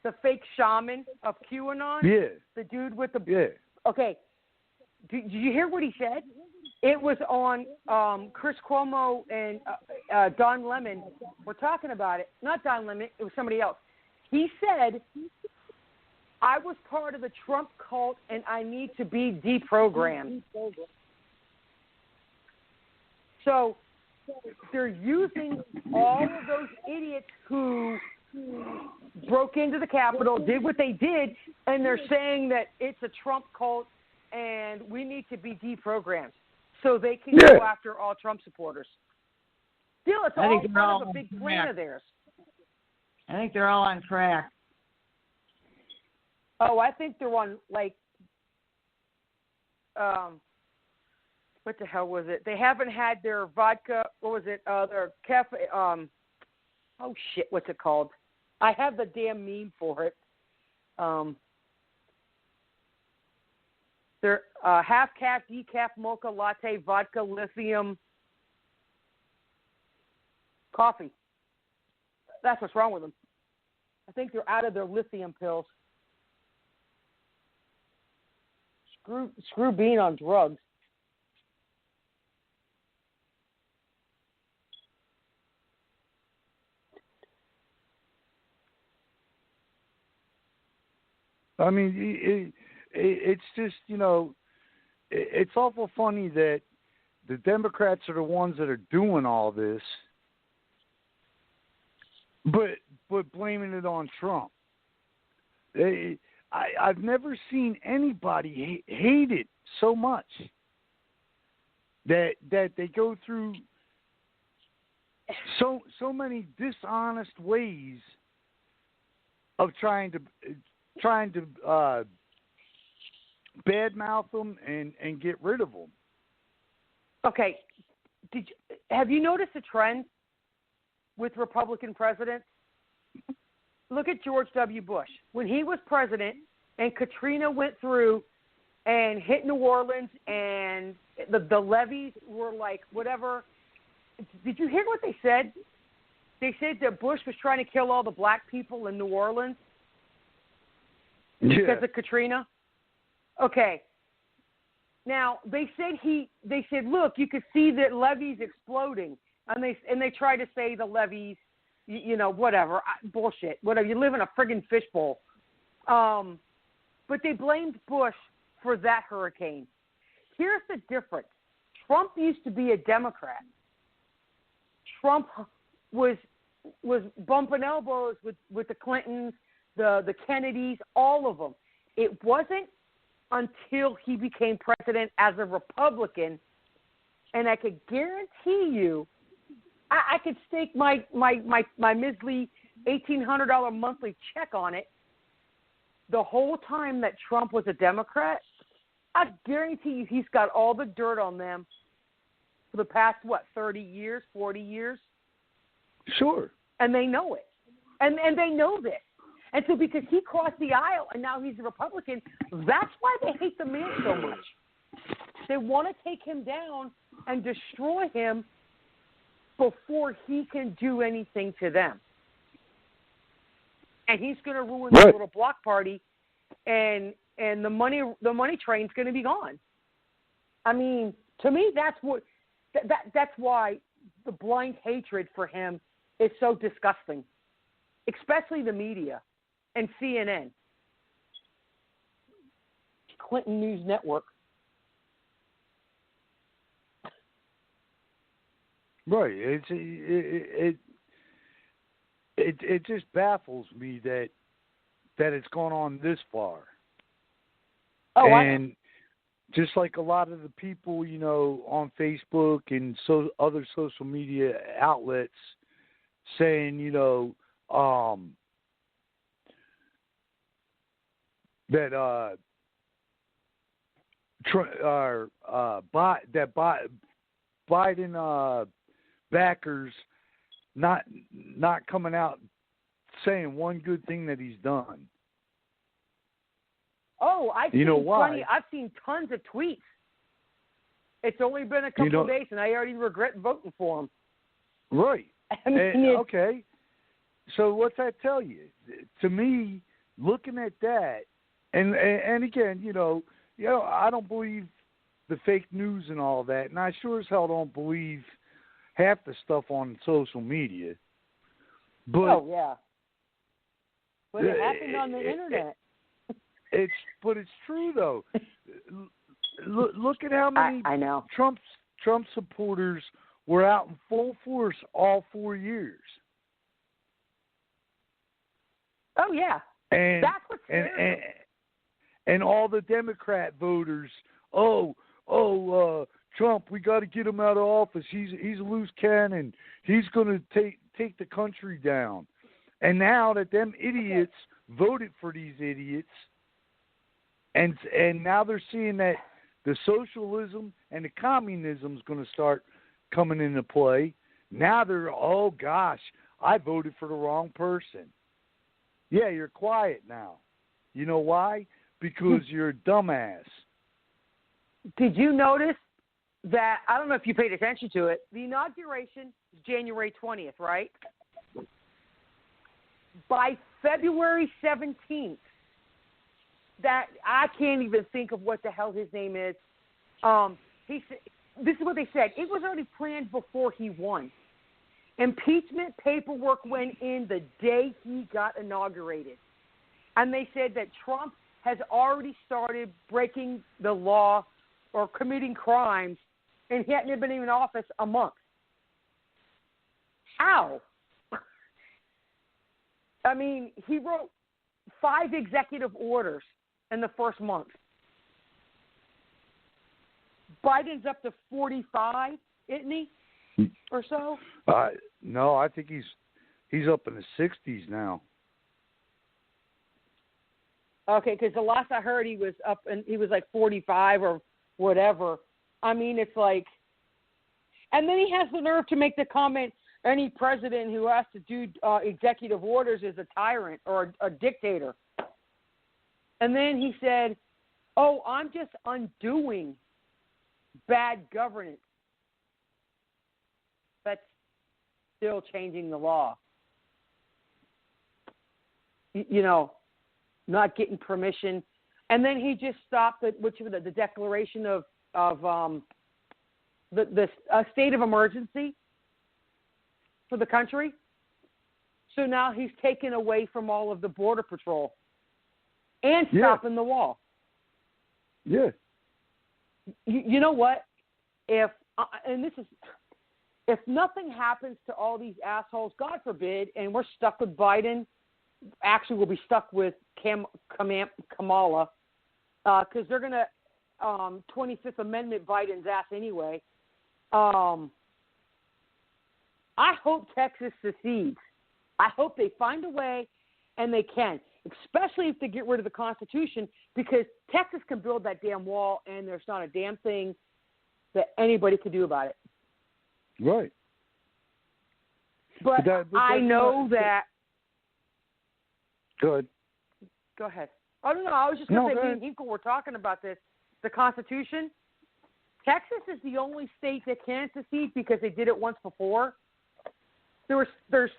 Speaker 6: the fake shaman of QAnon?
Speaker 5: Yeah.
Speaker 6: The dude with the...
Speaker 5: Yeah.
Speaker 6: Okay. Did you hear what he said? It was on Chris Cuomo and Don Lemon. We're talking about it. Not Don Lemon. It was somebody else. He said, I was part of the Trump cult and I need to be deprogrammed. So they're using all of those idiots who broke into the Capitol, did what they did, and they're saying that it's a Trump cult and we need to be deprogrammed so they can go after all Trump supporters. Still, it's all part of a big plan of theirs.
Speaker 7: I think they're all on crack.
Speaker 6: Oh, I think they're on, what the hell was it? They haven't had their vodka, what was it, their cafe, what's it called? I have the damn meme for it. They're half-calf, decaf, mocha, latte, vodka, lithium, coffee. That's what's wrong with them. I think they're out of their lithium pills. Screw being on drugs.
Speaker 5: I mean, it's just, it's awful funny that the Democrats are the ones that are doing all this, but blaming it on Trump. I've never seen anybody hate it so much that they go through so many dishonest ways of trying to badmouth them and get rid of them.
Speaker 6: Okay, have you noticed a trend with Republican presidents? Look at George W. Bush. When he was president and Katrina went through and hit New Orleans and the levees were like whatever. Did you hear what they said? They said that Bush was trying to kill all the black people in New Orleans because of Katrina. Okay. Now they said, look, you could see the levees exploding, and they try to say the levees, whatever, bullshit, whatever. You live in a friggin' fishbowl. But they blamed Bush for that hurricane. Here's the difference. Trump used to be a Democrat. Trump was bumping elbows with the Clintons, the Kennedys, all of them. It wasn't until he became president as a Republican, and I could guarantee you, I could stake my measly $1,800 monthly check on it. The whole time that Trump was a Democrat, I guarantee you he's got all the dirt on them for the past, 30 years, 40 years?
Speaker 5: Sure.
Speaker 6: And they know it. And they know this. And so because he crossed the aisle and now he's a Republican, that's why they hate the man so much. They want to take him down and destroy him before he can do anything to them. And he's going to ruin the little block party, and the money train's going to be gone. I mean, to me, that's why the blind hatred for him is so disgusting, especially the media and CNN, Clinton News Network.
Speaker 5: Right. It just baffles me that it's gone on this far.
Speaker 6: Oh,
Speaker 5: and just like a lot of the people, on Facebook and other social media outlets saying, that Biden backers not coming out saying one good thing that he's done.
Speaker 6: Oh, I've seen tons of tweets. It's only been a couple of days, and I already regret voting for him.
Speaker 5: Right.
Speaker 6: I mean,
Speaker 5: okay. So what's that tell you? To me, looking at that, and again, I don't believe the fake news and all that, and I sure as hell don't believe half the stuff on social media. But
Speaker 6: but it happened on the internet.
Speaker 5: It's true though. Look at how many
Speaker 6: I know.
Speaker 5: Trump supporters were out in full force all 4 years.
Speaker 6: Oh yeah,
Speaker 5: and
Speaker 6: that's what's scary.
Speaker 5: And all the Democrat voters. Trump, we got to get him out of office. He's a loose cannon. He's going to take the country down. And now that them idiots voted for these idiots, and now they're seeing that the socialism and the communism is going to start coming into play. Now they're, oh gosh, I voted for the wrong person. Yeah, you're quiet now. You know why? Because you're a dumbass.
Speaker 6: Did you notice that, I don't know if you paid attention to it, the inauguration is January 20th, right? By February 17th, that I can't even think of what the hell his name is. He said, this is what they said. It was already planned before he won. Impeachment paperwork went in the day he got inaugurated. And they said that Trump has already started breaking the law or committing crimes, and he hadn't been in office a month. How? I mean, he wrote 5 executive orders in the first month. Biden's up to 45, isn't he? Or so?
Speaker 5: No, I think he's up in the 60s now.
Speaker 6: Okay, because the last I heard he was up and he was like 45 or whatever. I mean, it's like, and then he has the nerve to make the comment, any president who has to do executive orders is a tyrant or a dictator. And then he said, oh, I'm just undoing bad governance. That's still changing the law. You know, not getting permission. And then he just stopped the declaration of the state of emergency for the country. So now he's taken away from all of the border patrol and stopping the wall.
Speaker 5: Yeah.
Speaker 6: You know what? If nothing happens to all these assholes, God forbid, and we're stuck with Biden, actually we'll be stuck with Kamala, because they're going to 25th Amendment Biden's ass anyway. I hope Texas secedes. I hope they find a way, and they can, especially if they get rid of the Constitution, because Texas can build that damn wall, and there's not a damn thing that anybody can do about it.
Speaker 5: Right.
Speaker 6: But I know that.
Speaker 5: Good.
Speaker 6: Go ahead. Oh, no, I was just going to say, me and Hinkle were talking about this. The Constitution, Texas is the only state that can secede because they did it once before. There's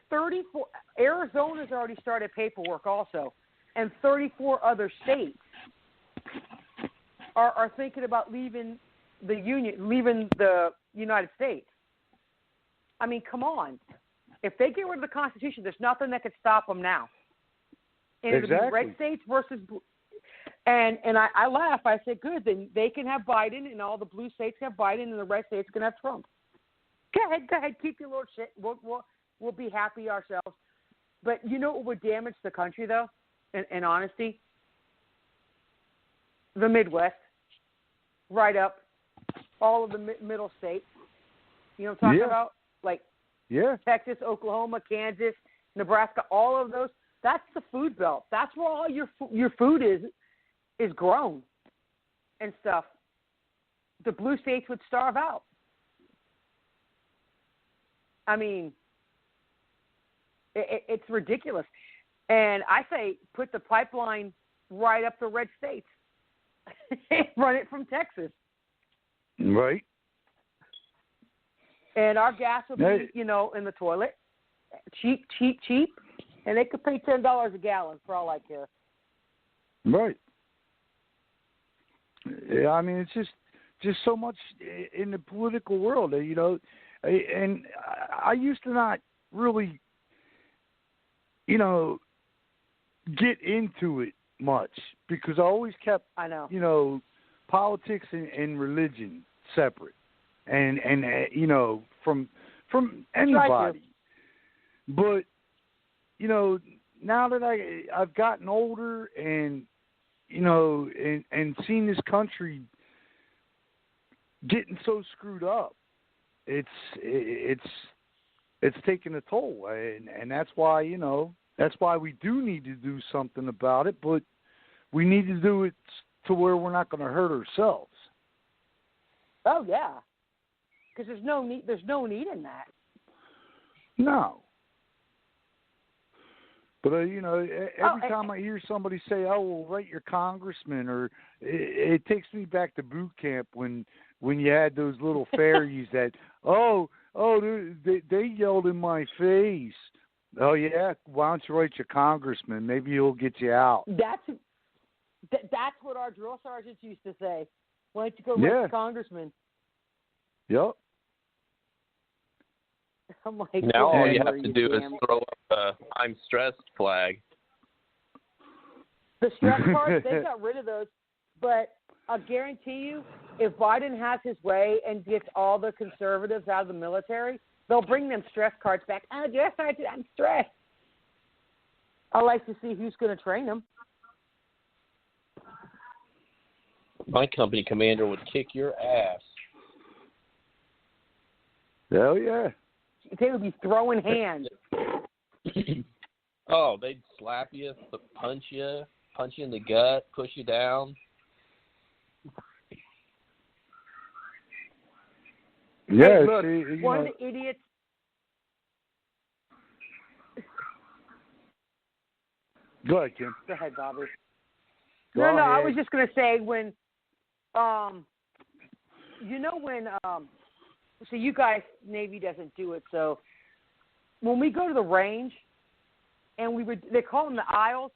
Speaker 6: 34. Arizona's already started paperwork also, and 34 other states are thinking about leaving the Union, leaving the United States. I mean, come on. If they get rid of the Constitution, there's nothing that could stop them now. And it'll be red states versus blue. And I laugh. I said, good, then they can have Biden, and all the blue states have Biden, and the red states can have Trump. Go ahead, keep your little shit. We'll be happy ourselves. But you know what would damage the country, though, in honesty? The Midwest, right up, all of the middle states. You know what I'm talking about? Like Texas, Oklahoma, Kansas, Nebraska, all of those. That's the food belt. That's where all your food is grown and stuff. The blue states would starve out. I mean, it's ridiculous. And I say put the pipeline right up the red states. Run it from Texas.
Speaker 5: Right.
Speaker 6: And our gas will be, in the toilet. Cheap. And they could pay $10 a gallon for all I care.
Speaker 5: Right. Yeah, I mean, it's just so much in the political world, and I used to not really, get into it much because I always kept, politics and religion separate, and from anybody. But now that I've gotten older and and seen this country getting so screwed up, it's taking a toll, and that's why we do need to do something about it, but we need to do it to where we're not going to hurt ourselves.
Speaker 6: Oh yeah, because there's no need in that.
Speaker 5: No. But every time I hear somebody say, "Oh, well, write your congressman," or it takes me back to boot camp when you had those little fairies that, they yelled in my face. Oh yeah, why don't you write your congressman? Maybe he'll get you out.
Speaker 6: That's what our drill sergeants used to say. Why don't you go write your congressman?
Speaker 5: Yep.
Speaker 6: I'm like,
Speaker 2: now all you have to do is throw up a "I'm stressed" flag.
Speaker 6: The stress cards, they got rid of those. But I'll guarantee you, if Biden has his way and gets all the conservatives out of the military, they'll bring them stress cards back. I'm stressed. I like to see who's going to train them.
Speaker 2: My company commander would kick your ass.
Speaker 5: Hell yeah.
Speaker 6: They would be throwing hands.
Speaker 2: Oh, they'd slap you, punch you in the gut, push you down.
Speaker 5: Yeah,
Speaker 6: hey, look, one of the idiots.
Speaker 5: Go ahead, Kim.
Speaker 6: Go ahead, Bobby.
Speaker 5: Go
Speaker 6: No,
Speaker 5: ahead.
Speaker 6: I was just going to say when, so you guys, Navy doesn't do it. So when we go to the range, and they call them the aisles,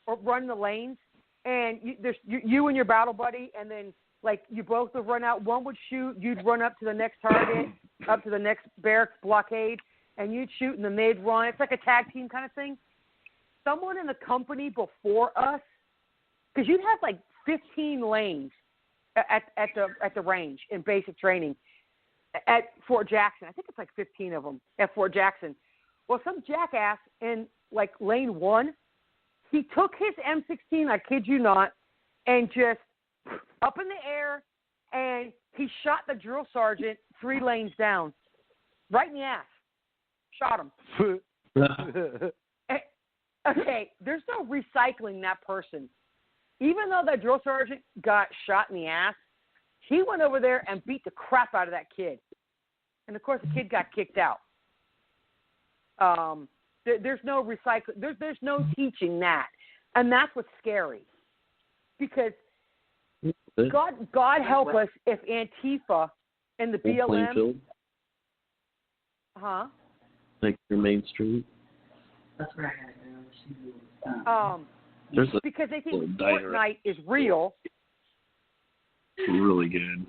Speaker 6: or run the lanes, and you and your battle buddy, and then like you both would run out. One would shoot, you'd run up to the next target, up to the next barracks blockade, and you'd shoot, and then they'd run. It's like a tag team kind of thing. Someone in the company before us, because you'd have like 15 lanes at the range in basic training at Fort Jackson. I think it's like 15 of them at Fort Jackson. Well, some jackass in like lane 1, he took his M16, I kid you not, and just up in the air, and he shot the drill sergeant 3 lanes down, right in the ass. Shot him. Okay, there's no recycling that person. Even though that drill sergeant got shot in the ass, he went over there and beat the crap out of that kid. And, of course, the kid got kicked out. There's no recycling. There's no teaching that. And that's what's scary. Because God help us if Antifa and the BLM.
Speaker 2: Plainfield.
Speaker 6: Huh?
Speaker 2: Like your Main Street.
Speaker 9: That's where I
Speaker 6: gotta go. Because they think Fortnite is real.
Speaker 2: Really good.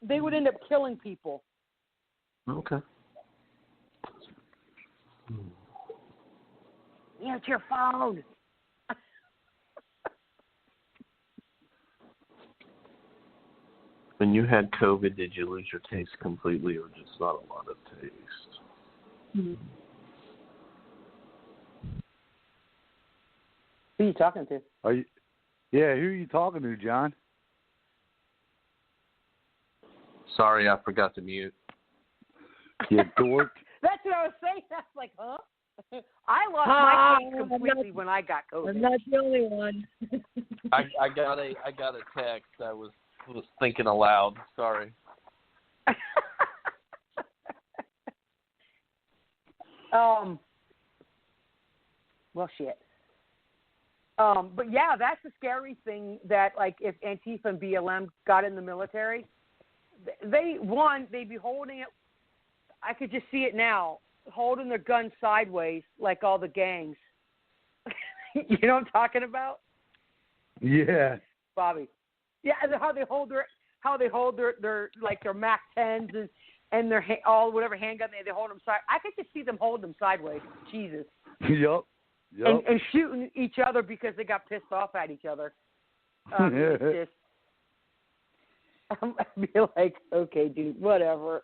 Speaker 6: They would end up killing people.
Speaker 2: Okay.
Speaker 6: Yeah, it's your phone.
Speaker 2: When you had COVID, did you lose your taste completely, or just not a lot of taste?
Speaker 6: Mm-hmm. Who are you talking to?
Speaker 5: Who are you talking to, John?
Speaker 2: Sorry, I forgot to mute.
Speaker 5: You dork.
Speaker 6: That's what I was saying. I was like, huh? I lost my taste completely when I got COVID.
Speaker 7: I'm not the only one.
Speaker 2: I got a text. I was thinking aloud. Sorry.
Speaker 6: Well, shit. But yeah, that's the scary thing that, like, if Antifa and BLM got in the military, they'd be holding it. I could just see it now, holding their gun sideways like all the gangs. You know what I'm talking about?
Speaker 5: Yeah.
Speaker 6: Bobby. Yeah, how they hold their like their Mac 10s and their whatever handgun they hold them side. I could just see them hold them sideways. Jesus.
Speaker 5: Yep.
Speaker 6: And shooting each other because they got pissed off at each other. It's just, I'd be like, okay, dude, whatever.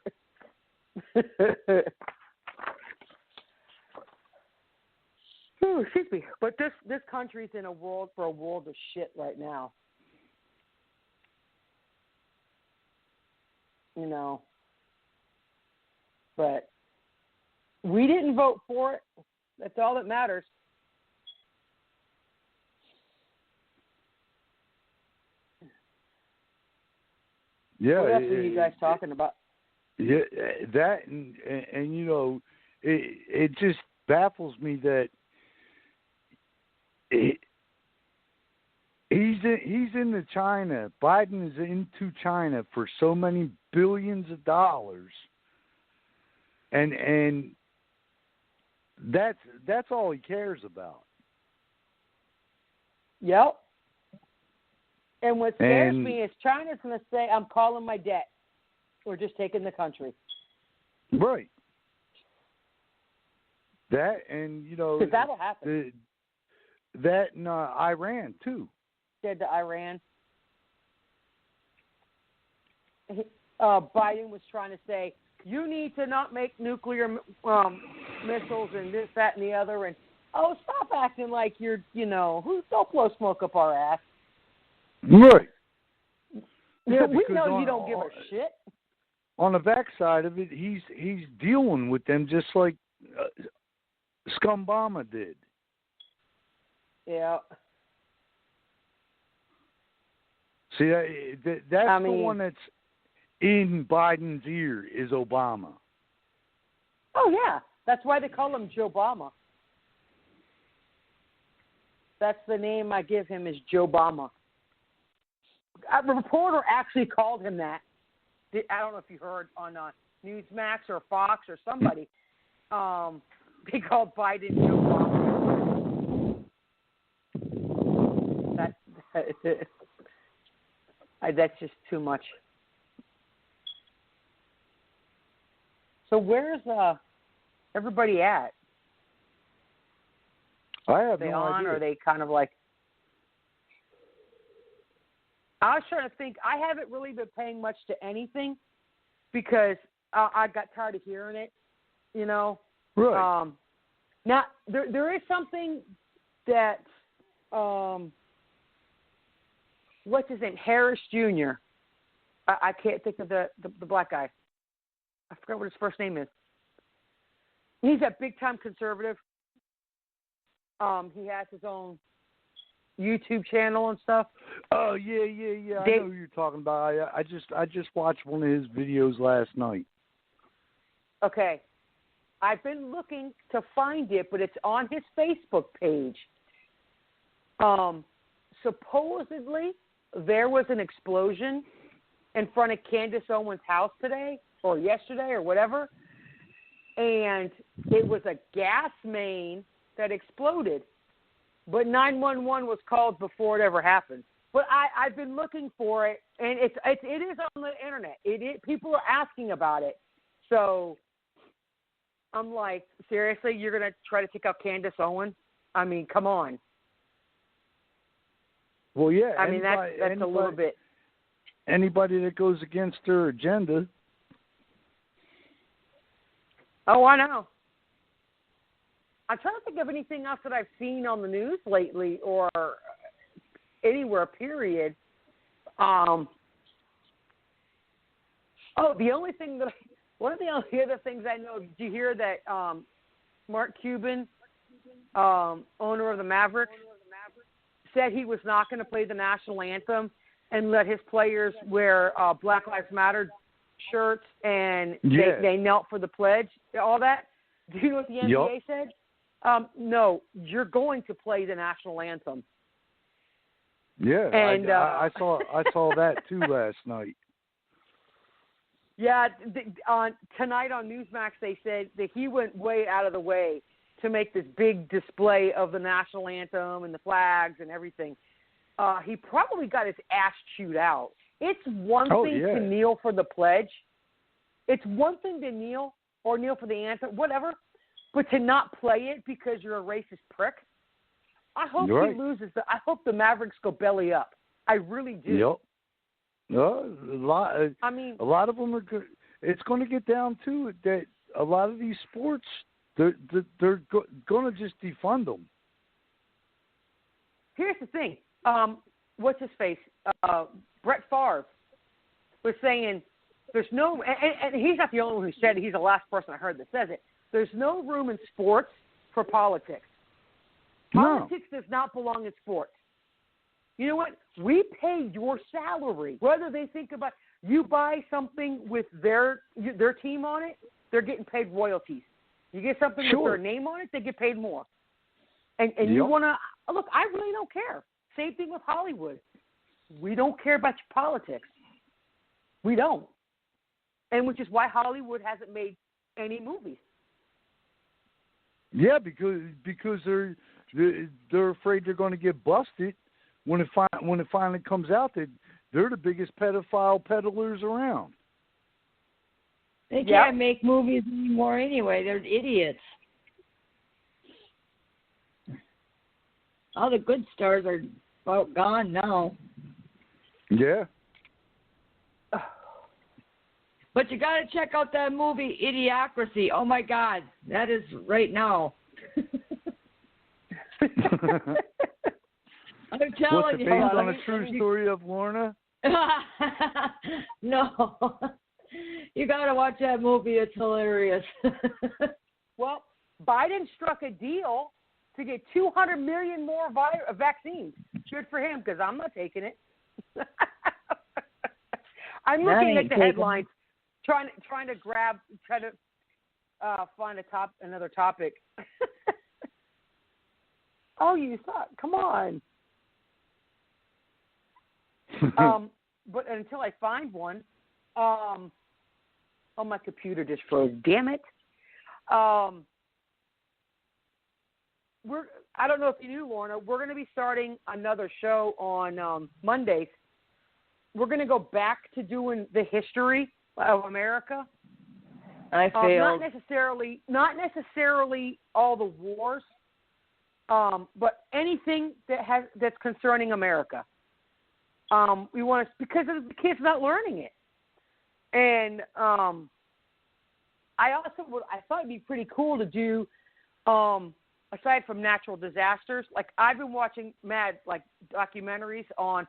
Speaker 6: Ooh, excuse me. But this country's in a world of shit right now. You know. But we didn't vote for it. That's all that matters.
Speaker 5: Yeah.
Speaker 6: What else are you guys talking about?
Speaker 5: Yeah, that and you know, it just baffles me that he's into China. Biden is into China for so many billions of dollars, and that's all he cares about.
Speaker 6: Yep. And what scares me is China's going to say, "I'm calling my debt. We're just taking the country."
Speaker 5: Right. That, and
Speaker 6: because that'll happen.
Speaker 5: That in Iran too.
Speaker 6: Said to Iran. Biden was trying to say, "You need to not make nuclear missiles and this, that, and the other." And stop acting like you're, don't blow smoke up our ass.
Speaker 5: Right. Yeah,
Speaker 6: we know you don't give a shit.
Speaker 5: On the backside of it, he's dealing with them just like Scumbama did.
Speaker 6: Yeah.
Speaker 5: See, that's the one that's in Biden's ear is Obama.
Speaker 6: Oh, yeah. That's why they call him Joe Obama. That's the name I give him is Joe Obama. A reporter actually called him that. I don't know if you heard on Newsmax or Fox or somebody. They called Biden Joe Obama. That's just too much. So where's everybody at?
Speaker 5: I have
Speaker 6: no
Speaker 5: idea.
Speaker 6: Or are they kind of like? I was trying to think. I haven't really been paying much to anything because I got tired of hearing it.
Speaker 5: Right.
Speaker 6: Now there is something that what's his name? Harris Jr. I can't think of the black guy. I forgot what his first name is. He's a big time conservative. He has his own YouTube channel and stuff.
Speaker 5: Oh yeah. I know who you're talking about. I just watched one of his videos last night.
Speaker 6: Okay, I've been looking to find it, but it's on his Facebook page. Supposedly there was an explosion in front of Candace Owens' house today or yesterday or whatever, and it was a gas main that exploded, but 911 was called before it ever happened. But I've been looking for it, and it is on the internet. People are asking about it, so I'm like, seriously, you're gonna try to take out Candace Owens? I mean, come on.
Speaker 5: Well, yeah.
Speaker 6: I mean, that's a little bit.
Speaker 5: Anybody that goes against her agenda.
Speaker 6: Oh, I know. I'm trying to think of anything else that I've seen on the news lately or anywhere, period. The only thing one of the other things I know, did you hear that Mark Cuban, owner of the Mavericks, said he was not going to play the national anthem and let his players wear Black Lives Matter shirts and they knelt for the pledge, all that? Do you know what the NBA said? No, you're going to play the national anthem.
Speaker 5: Yeah, and I saw that too last night.
Speaker 6: Yeah, tonight on Newsmax they said that he went way out of the way to make this big display of the national anthem and the flags and everything. He probably got his ass chewed out. It's one thing to kneel for the pledge. It's one thing to kneel or kneel for the anthem, whatever. But to not play it because you're a racist prick, I hope he loses. I hope the Mavericks go belly up. I really do.
Speaker 5: Yep. A lot of them are good. It's going to get down to it that a lot of these sports, they're going to just defund them.
Speaker 6: Here's the thing. What's his face? Brett Favre was saying there's no, and he's not the only one who said it. He's the last person I heard that says it. There's no room in sports for politics. Politics does not belong in sports. You know what? We pay your salary. Whether they think about you buy something with their team on it, they're getting paid royalties. You get something with their name on it, they get paid more. And you want to look. I really don't care. Same thing with Hollywood. We don't care about your politics. We don't. And which is why Hollywood hasn't made any movies.
Speaker 5: Yeah, because they're afraid they're going to get busted when it finally comes out that they're the biggest pedophile peddlers around.
Speaker 7: They can't make movies anymore anyway. They're idiots. All the good stars are about gone now.
Speaker 5: Yeah.
Speaker 7: But you got to check out that movie, Idiocracy. Oh, my God. That is right now. I'm telling
Speaker 5: What's it
Speaker 7: you.
Speaker 5: based on a true story of Lorna?
Speaker 7: No. You got to watch that movie. It's hilarious.
Speaker 6: Well, Biden struck a deal to get 200 million more vaccines. Good for him, because I'm not taking it. I'm looking at the headlines, trying to find another topic. Oh, you thought? Come on. But until I find one, oh, my computer just froze. Damn it. I don't know if you knew, Lorna, we're going to be starting another show on Mondays. We're going to go back to doing the history of America.
Speaker 7: I failed.
Speaker 6: Not necessarily all the wars, but anything that's concerning America. We want to, because of the kids not learning it. And I thought it'd be pretty cool to do, aside from natural disasters, like I've been watching documentaries on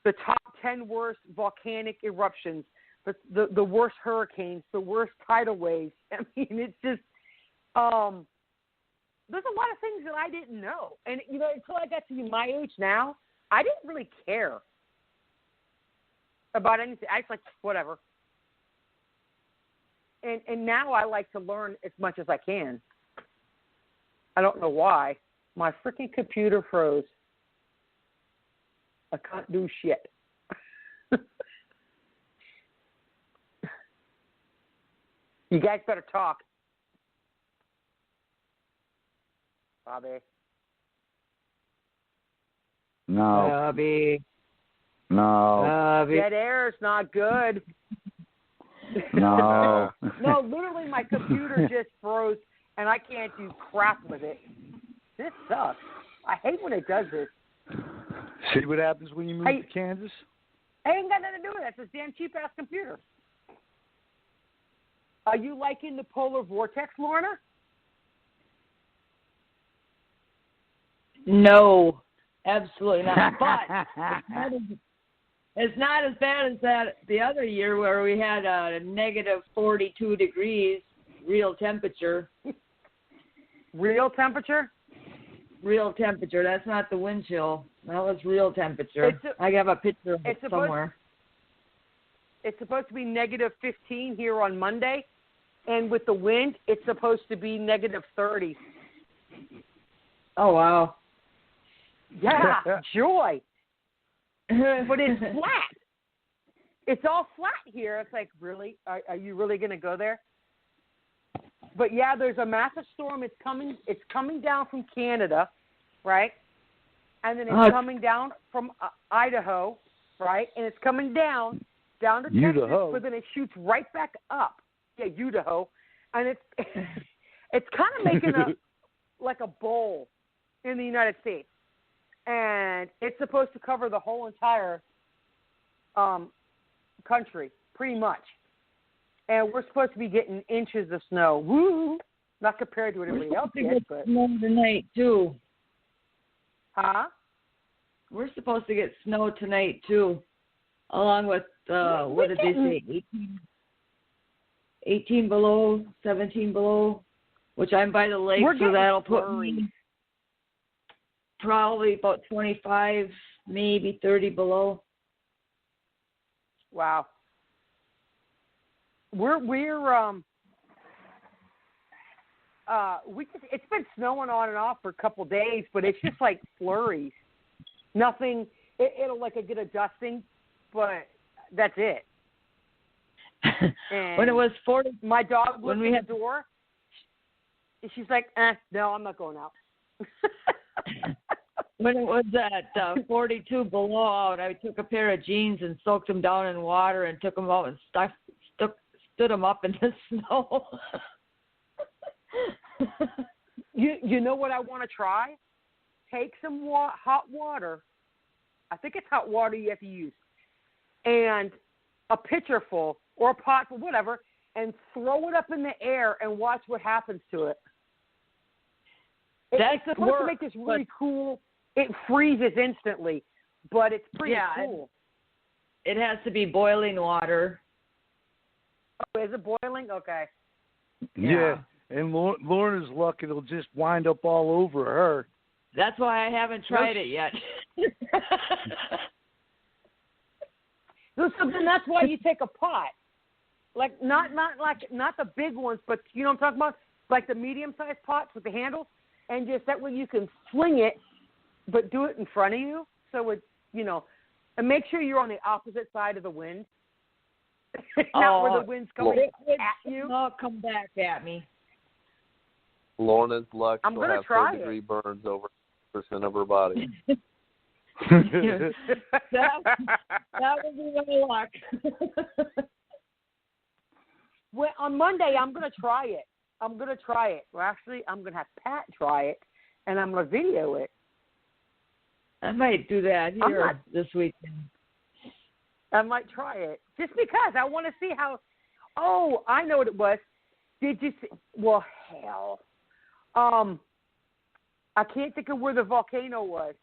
Speaker 6: the top 10 worst volcanic eruptions, the worst hurricanes, the worst tidal waves. I mean, it's just, there's a lot of things that I didn't know. And, until I got to be my age now, I didn't really care about anything. I was like, whatever. And now I like to learn as much as I can. I don't know why. My freaking computer froze. I can't do shit. You guys better talk. Bobby.
Speaker 5: No.
Speaker 7: Bobby.
Speaker 5: No.
Speaker 7: Bobby.
Speaker 6: Dead air is not good.
Speaker 5: No.
Speaker 6: No, literally my computer just froze and I can't do crap with it. This sucks. I hate when it does this.
Speaker 5: See what happens when you move to Kansas?
Speaker 6: I ain't got nothing to do with that. It's this damn cheap-ass computer. Are you liking the polar vortex, Lorna?
Speaker 7: No, absolutely not. But it's not as bad as that the other year where we had a negative 42 degrees real temperature.
Speaker 6: Real temperature?
Speaker 7: Real temperature. That's not the wind chill. That was real temperature. I have a picture of it somewhere.
Speaker 6: It's supposed to be negative 15 here on Monday. And with the wind, it's supposed to be negative 30.
Speaker 7: Oh, wow.
Speaker 6: Yeah, joy. But it's flat. It's all flat here. It's like, really? Are you really going to go there? But, yeah, there's a massive storm. It's coming down from Canada, right? And then it's coming down from Idaho, right? And it's coming down to Texas, but then it shoots right back up. Yeah, Idaho. And it's kind of making like a bowl in the United States. And it's supposed to cover the whole entire country, pretty much. And we're supposed to be getting inches of snow. Woo! Not compared to what everybody else gets, but
Speaker 7: snow tonight too.
Speaker 6: Huh?
Speaker 7: We're supposed to get snow tonight too, along with what did they say? 18 below, 17 below, which I'm by the lake, so that'll put me probably about 25, maybe 30 below.
Speaker 6: Wow. We're it's been snowing on and off for a couple of days, but it's just like flurries. Nothing. It'll like get a dusting, but that's it. And
Speaker 7: when it was 40,
Speaker 6: my dog looked at the door. She's like, no, I'm not going out.
Speaker 7: When it was at 42 below out, I took a pair of jeans and soaked them down in water and took them out and stood them up in the snow.
Speaker 6: You know what I want to try? Take some hot water. I think it's hot water you have to use. And a pitcher full or a pot full, whatever, and throw it up in the air and watch what happens to it. It's supposed to make this really cool. It freezes instantly, but it's pretty cool.
Speaker 7: It has to be boiling water.
Speaker 6: Oh, is it boiling? Okay.
Speaker 5: Yeah. And Lorna's luck, it'll just wind up all over her.
Speaker 7: That's why I haven't tried it yet.
Speaker 6: So then that's why you take a pot, like not the big ones, but you know what I'm talking about, like the medium-sized pots with the handles, and just that way you can fling it, but do it in front of you, so it and make sure you're on the opposite side of the wind, not where the wind's coming at you.
Speaker 7: Oh, come back at me.
Speaker 2: Lorna's luck
Speaker 6: I'm
Speaker 2: will
Speaker 6: gonna
Speaker 2: have
Speaker 6: try
Speaker 2: third-degree burns over 10% of her body.
Speaker 7: that would be my luck.
Speaker 6: Well, on Monday, I'm going to try it. Well, actually, I'm going to have Pat try it, and I'm going to video it.
Speaker 7: I might do that here this weekend.
Speaker 6: I might try it just because I want to see how. Oh, I know what it was. Did you see? Well, hell. I can't think of where the volcano was.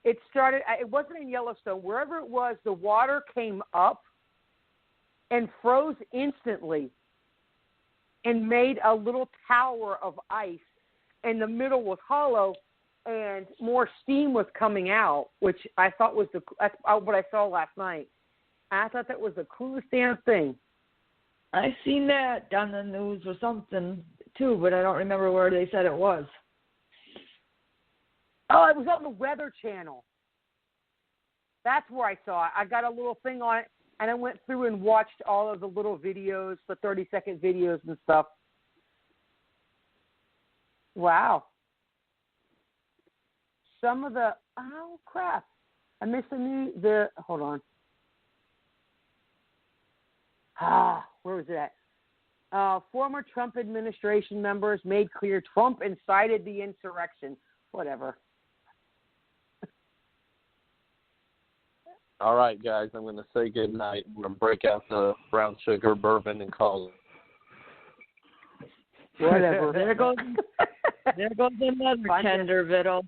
Speaker 6: It started. It wasn't in Yellowstone. Wherever it was, the water came up and froze instantly, and made a little tower of ice, and the middle was hollow, and more steam was coming out, which I thought was that's what I saw last night. I thought that was the coolest damn thing.
Speaker 7: I seen that on the news or something too, but I don't remember where they said it was.
Speaker 6: Oh, it was on the Weather Channel. That's where I saw it. I got a little thing on it, and I went through and watched all of the little videos, the 30-second videos and stuff. Wow. Some of the, oh, crap. I missed hold on. Where was it at? Former Trump administration members made clear Trump incited the insurrection. Whatever.
Speaker 2: All right, guys, I'm going to say good night. I'm going to break out the brown sugar bourbon and call it.
Speaker 6: Whatever.
Speaker 7: There goes another tender Vittle.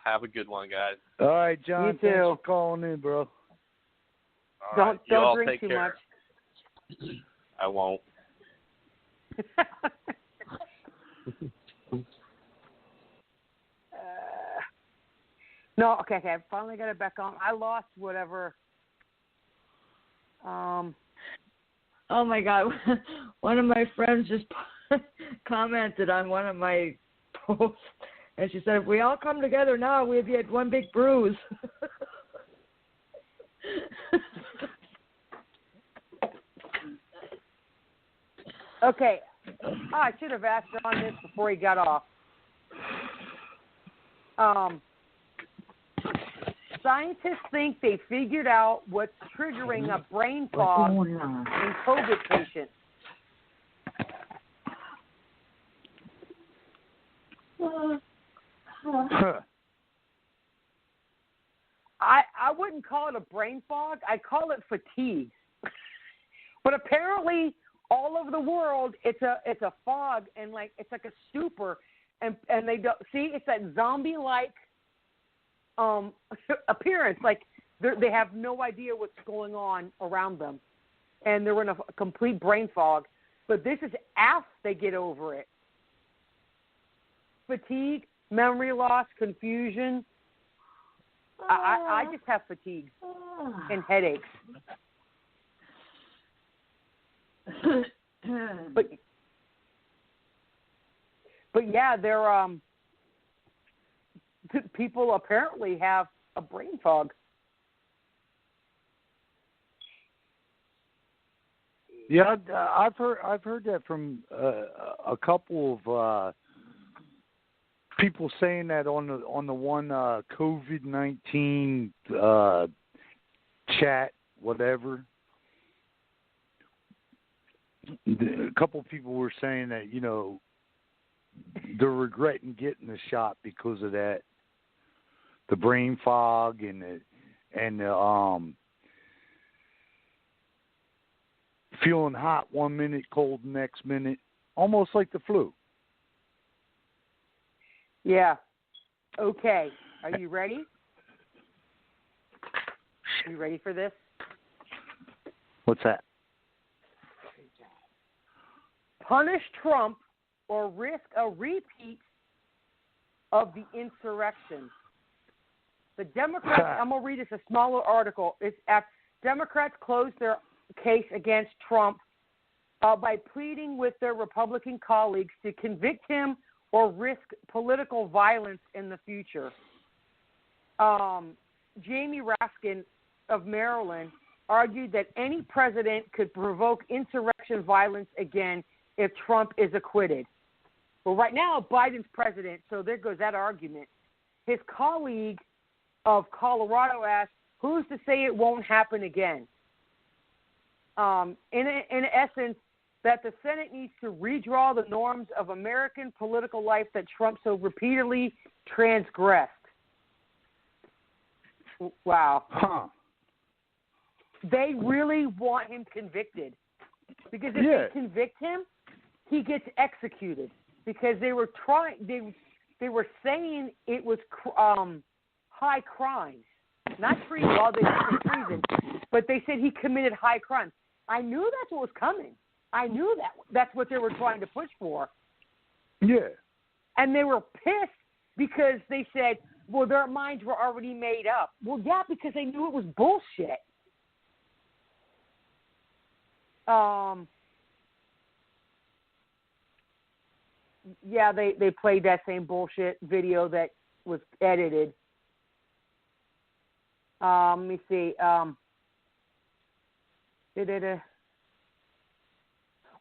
Speaker 2: Have a good one, guys.
Speaker 5: All right, John.
Speaker 6: You too.
Speaker 5: Thanks for calling in, bro.
Speaker 2: All
Speaker 6: don't drink too much.
Speaker 2: I won't.
Speaker 6: No, okay. I finally got it back on. I lost whatever.
Speaker 7: Oh my God! One of my friends just commented on one of my posts, and she said, "If we all come together now, we'd be at one big bruise."
Speaker 6: Okay. I should have asked John this before he got off. Scientists think they figured out what's triggering a brain fog in COVID patients. I wouldn't call it a brain fog. I call it fatigue. But apparently, all over the world, it's a fog, and like it's like a stupor, and they don't see it's that zombie-like appearance. Like they have no idea what's going on around them, and they're in a complete brain fog. But this is after they get over it. Fatigue, memory loss, confusion. I just have fatigue and headaches. But yeah, they're people apparently have a brain fog.
Speaker 5: Yeah, I've heard that from a couple of people saying that on the one COVID-19 chat, whatever. A couple of people were saying that, you know, they're regretting getting the shot because of that, the brain fog and the feeling hot one minute, cold the next minute, almost like the flu.
Speaker 6: Yeah. Okay. Are you ready? Are you ready for this?
Speaker 5: What's that?
Speaker 6: Punish Trump or risk a repeat of the insurrection. The Democrats, I'm going to read this, a smaller article. It's Democrats closed their case against Trump by pleading with their Republican colleagues to convict him or risk political violence in the future. Jamie Raskin of Maryland argued that any president could provoke insurrection violence again if Trump is acquitted. Well, right now, Biden's president, so there goes that argument. His colleague of Colorado asked, who's to say it won't happen again? In essence, that the Senate needs to redraw the norms of American political life that Trump so repeatedly transgressed. Wow.
Speaker 5: Huh.
Speaker 6: They really want him convicted. Because if they convict him, he gets executed. Because they were they were saying it was high crimes. Not treason, well, they said treason, but they said he committed high crimes. I knew that's what was coming. I knew that's what they were trying to push for.
Speaker 5: Yeah.
Speaker 6: And they were pissed because they said, well, their minds were already made up. Well, yeah, because they knew it was bullshit. Yeah, they played that same bullshit video that was edited. Let me see.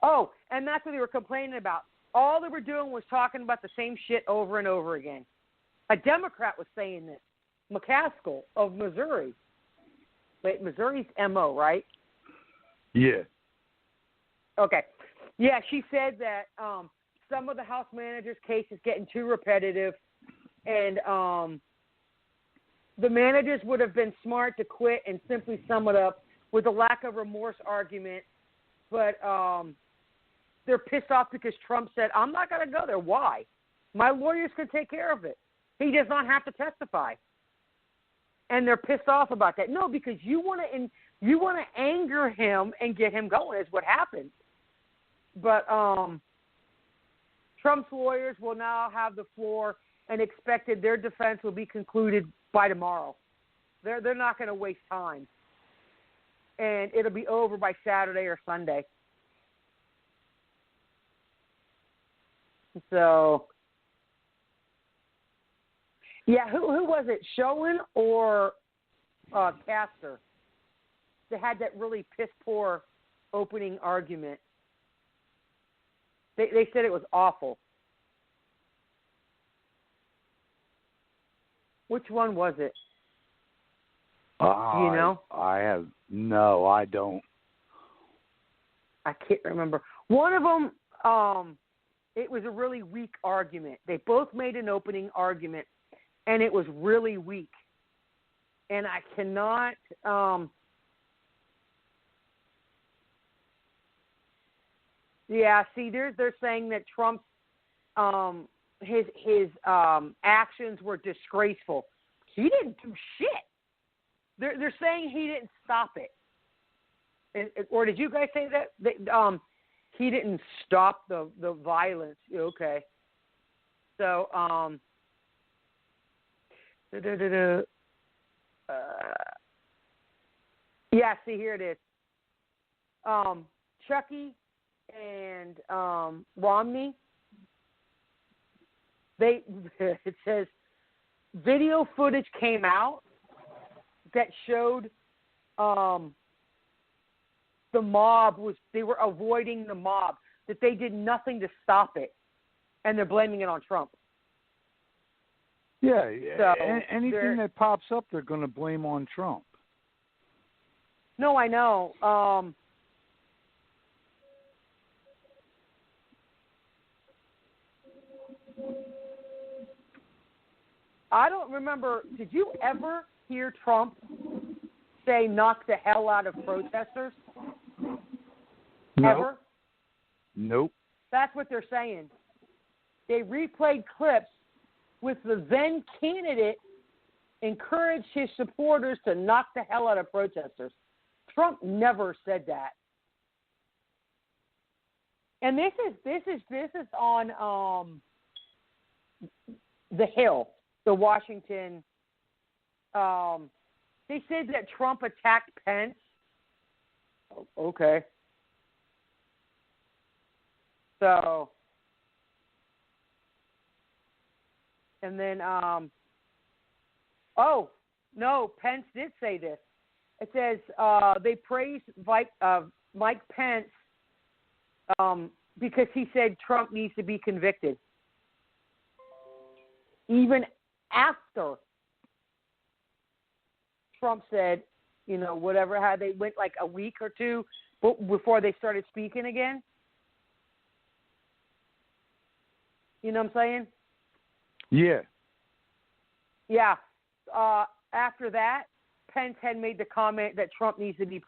Speaker 6: Oh, and that's what they were complaining about. All they were doing was talking about the same shit over and over again. A Democrat was saying this. McCaskill of Missouri. Wait, Missouri's MO, right?
Speaker 5: Yeah.
Speaker 6: Okay. Yeah, she said that some of the House managers' case is getting too repetitive, and the managers would have been smart to quit and simply sum it up with a lack of remorse argument, but they're pissed off because Trump said, I'm not going to go there. Why? My lawyers can take care of it. He does not have to testify. And they're pissed off about that. No, because you want to anger him and get him going is what happened. But Trump's lawyers will now have the floor and expected their defense will be concluded by tomorrow. They're not going to waste time. And it'll be over by Saturday or Sunday. So, yeah, who was it? Schoen or Castor? They had that really piss-poor opening argument. They said it was awful. Which one was it? Do you know?
Speaker 5: I don't.
Speaker 6: I can't remember. One of them, it was a really weak argument. They both made an opening argument, and it was really weak. And I cannot. Yeah, see, they're saying that Trump's his actions were disgraceful. He didn't do shit. They're saying he didn't stop it. Or did you guys say that he didn't stop the violence? Okay. So Yeah, see, here it is. Chucky and Romney, it says video footage came out that showed the mob they were avoiding the mob, that they did nothing to stop it, and they're blaming it on Trump.
Speaker 5: Yeah,
Speaker 6: so
Speaker 5: anything that pops up, they're going to blame on Trump.
Speaker 6: No, I know. I don't remember. Did you ever hear Trump say "knock the hell out of protesters"?
Speaker 5: No.
Speaker 6: Ever?
Speaker 5: Nope.
Speaker 6: That's what they're saying. They replayed clips with the then candidate encouraged his supporters to knock the hell out of protesters. Trump never said that. And this is on the Hill, the Washington. They said that Trump attacked Pence. Okay. So, and then, oh, no, Pence did say this. It says they praised Mike Pence because he said Trump needs to be convicted. Even after Trump said, you know, whatever, how they went like a week or two before they started speaking again. You know what I'm saying?
Speaker 5: Yeah.
Speaker 6: Yeah. After that, Pence had made the comment that Trump needs to be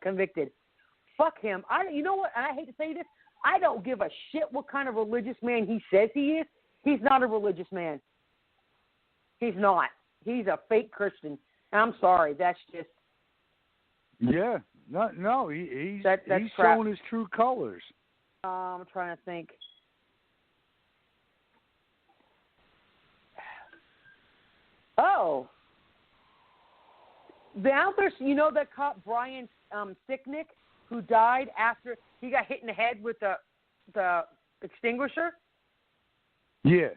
Speaker 6: convicted. Fuck him. You know what? And I hate to say this. I don't give a shit what kind of religious man he says he is. He's not a religious man. He's not. He's a fake Christian. And I'm sorry. That's just.
Speaker 5: Yeah. No. He's
Speaker 6: crap.
Speaker 5: showing his true colors.
Speaker 6: I'm trying to think. Oh. Now there's, you know, that cop Brian Sicknick, who died after he got hit in the head with the extinguisher?
Speaker 5: Yeah.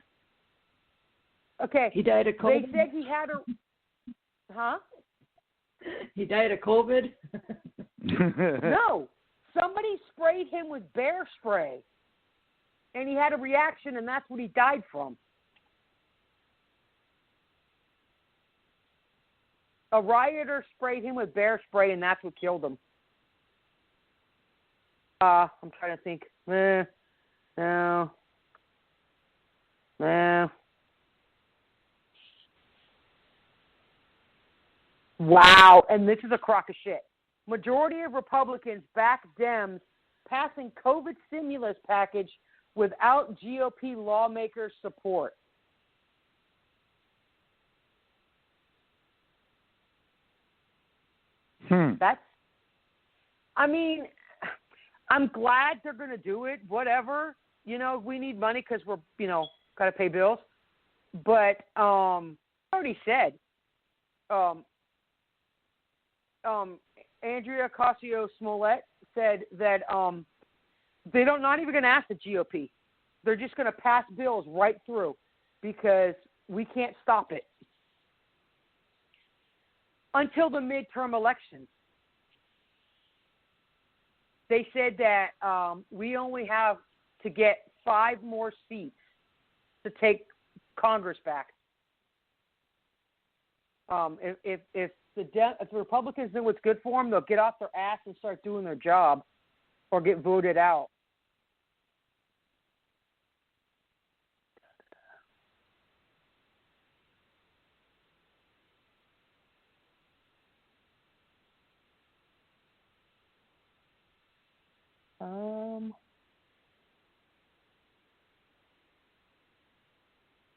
Speaker 6: Okay.
Speaker 7: He died of COVID?
Speaker 6: They said he had a... Huh?
Speaker 7: He died of COVID?
Speaker 6: No. Somebody sprayed him with bear spray, and he had a reaction, and that's what he died from. A rioter sprayed him with bear spray, and that's what killed him. I'm trying to think. No. Wow, and this is a crock of shit. Majority of Republicans back Dems passing COVID stimulus package without GOP lawmakers' support. I'm glad they're going to do it, whatever. You know, we need money because we're, you know, got to pay bills. But I already said, Andrea Ocasio-Smollett said that they're not even going to ask the GOP. They're just going to pass bills right through because we can't stop it until the midterm elections. They said that we only have to get 5 more seats to take Congress back. If the Republicans know what's good for them, they'll get off their ass and start doing their job or get voted out.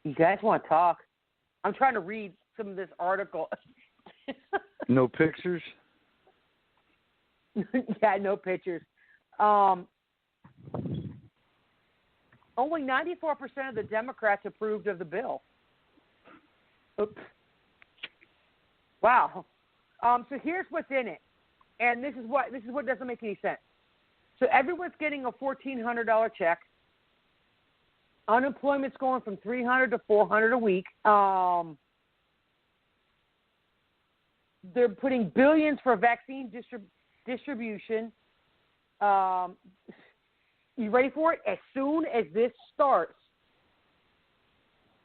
Speaker 6: You guys want to talk? I'm trying to read some of this article.
Speaker 5: No pictures?
Speaker 6: Yeah, no pictures. Only 94% of the Democrats approved of the bill. Oops. Wow. So here's what's in it, and this is what doesn't make any sense. So everyone's getting a $1,400 check. Unemployment's going from $300 to $400 a week. They're putting billions for vaccine distribution. You ready for it? As soon as this starts,